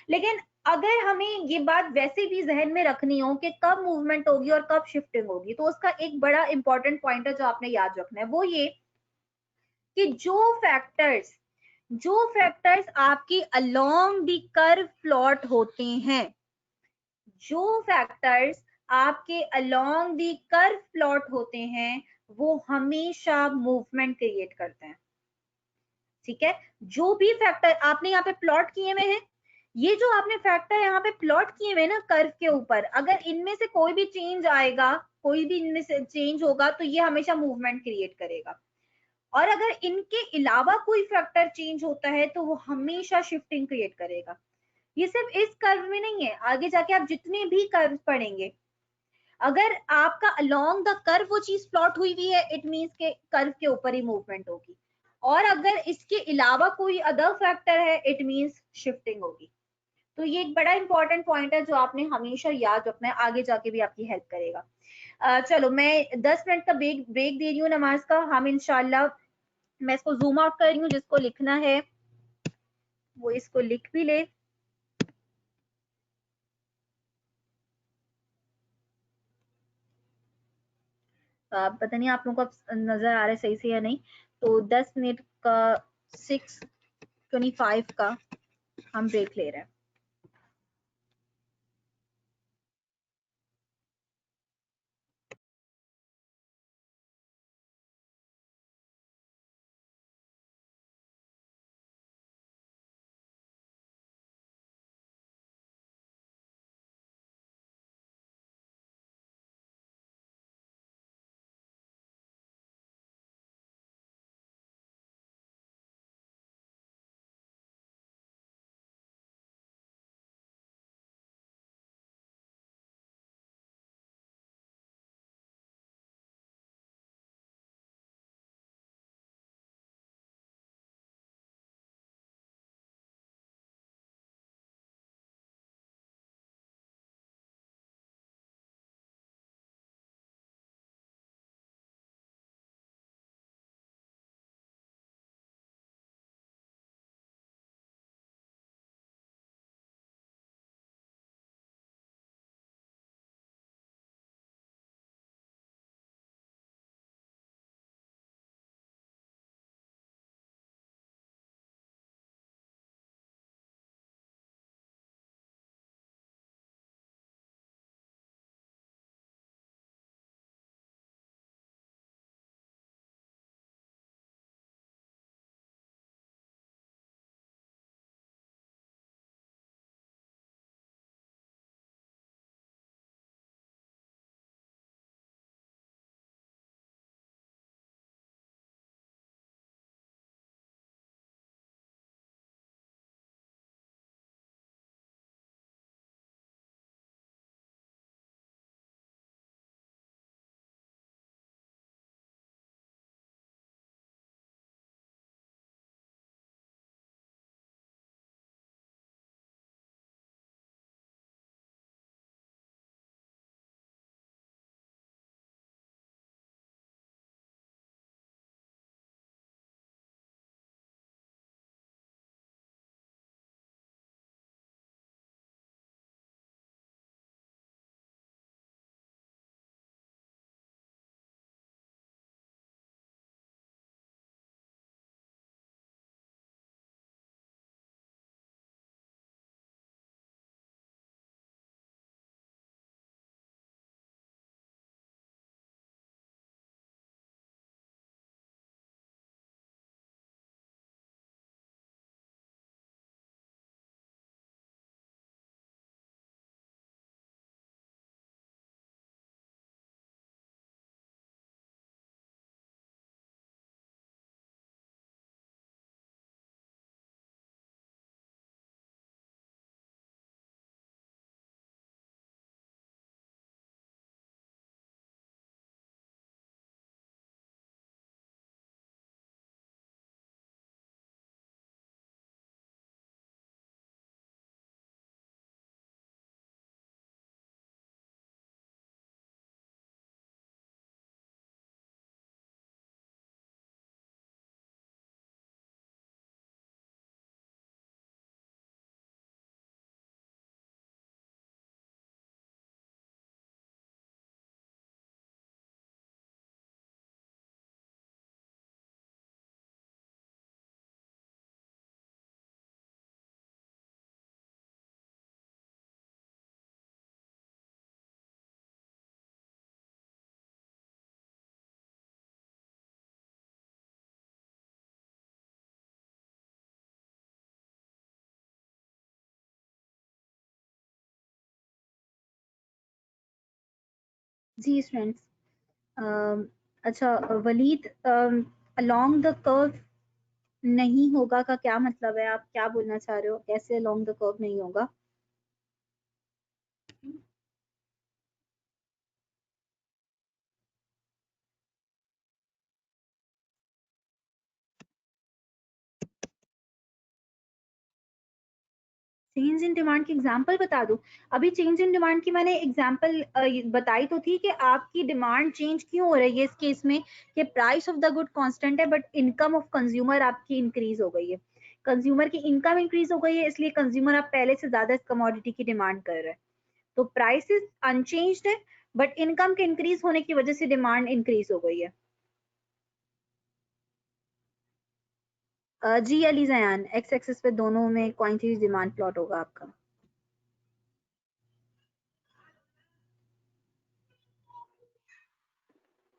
Speaker 1: लेकिन अगर हमें ये बात वैसे भी जहन में रखनी हो कि कब मूवमेंट होगी और कब शिफ्टिंग होगी, तो उसका एक बड़ा इंपॉर्टेंट पॉइंट है जो आपने याद रखना है, वो ये कि जो फैक्टर्स आपकी अलोंग द कर्व प्लॉट होते हैं, जो फैक्टर्स आपके अलोंग द कर्व प्लॉट होते हैं, वो हमेशा मूवमेंट क्रिएट करते हैं। ठीक है, जो भी फैक्टर आपने यहाँ पे प्लॉट किए हुए हैं, ये जो आपने फैक्टर यहाँ पे प्लॉट किए हुए ना कर्व के ऊपर, अगर इनमें से कोई भी चेंज आएगा, कोई भी इनमें से चेंज होगा, तो ये हमेशा मूवमेंट क्रिएट करेगा। और अगर इनके अलावा कोई फैक्टर चेंज होता है तो वो हमेशा शिफ्टिंग क्रिएट करेगा। ये सिर्फ इस कर्व में नहीं है, आगे जाके आप जितने भी कर्व पढ़ेंगे, अगर आपका अलोंग द कर्व वो चीज प्लॉट हुई हुई है, इट मींस के कर्व के ऊपर ही मूवमेंट होगी, और अगर इसके अलावा कोई अदर फैक्टर है, इट मींस शिफ्टिंग होगी। तो ये एक बड़ा इंपॉर्टेंट पॉइंट है जो आपने हमेशा याद रखना है, आगे जाके भी आपकी हेल्प करेगा। चलो, मैं 10 मिनट का ब्रेक दे रही हूँ नमाज का। हम इंशाल्लाह, मैं इसको जूम आउट कर रही हूँ, जिसको लिखना है वो इसको लिख भी ले। पता नहीं आप लोगों को नजर आ रहा है सही से या नहीं। तो 10 मिनट का 6:25 का हम ब्रेक ले रहे हैं। जी स्टूडेंट्स, अच्छा वलीद, अलोंग द कर्व नहीं होगा का क्या मतलब है? आप क्या बोलना चाह रहे हो? कैसे अलोंग द कर्व नहीं होगा? चेंज इन डिमांड की एग्जांपल बता दूं? अभी चेंज इन डिमांड की मैंने एग्जांपल बताई तो थी कि आपकी डिमांड चेंज क्यों हो रही है इस केस में, कि price of the good constant है बट इनकम ऑफ कंज्यूमर आपकी इंक्रीज हो गई है। कंज्यूमर की इनकम इंक्रीज हो गई है, इसलिए कंज्यूमर आप पहले से ज्यादा इस कमोडिटी की डिमांड कर रहे हैं। तो प्राइसेस अनचेंज्ड है बट इनकम के इंक्रीज होने की वजह से डिमांड इंक्रीज हो गई है। जी अली जयान, एक्स एक्सिस पे दोनों में कौन सी डिमांड प्लॉट होगा आपका?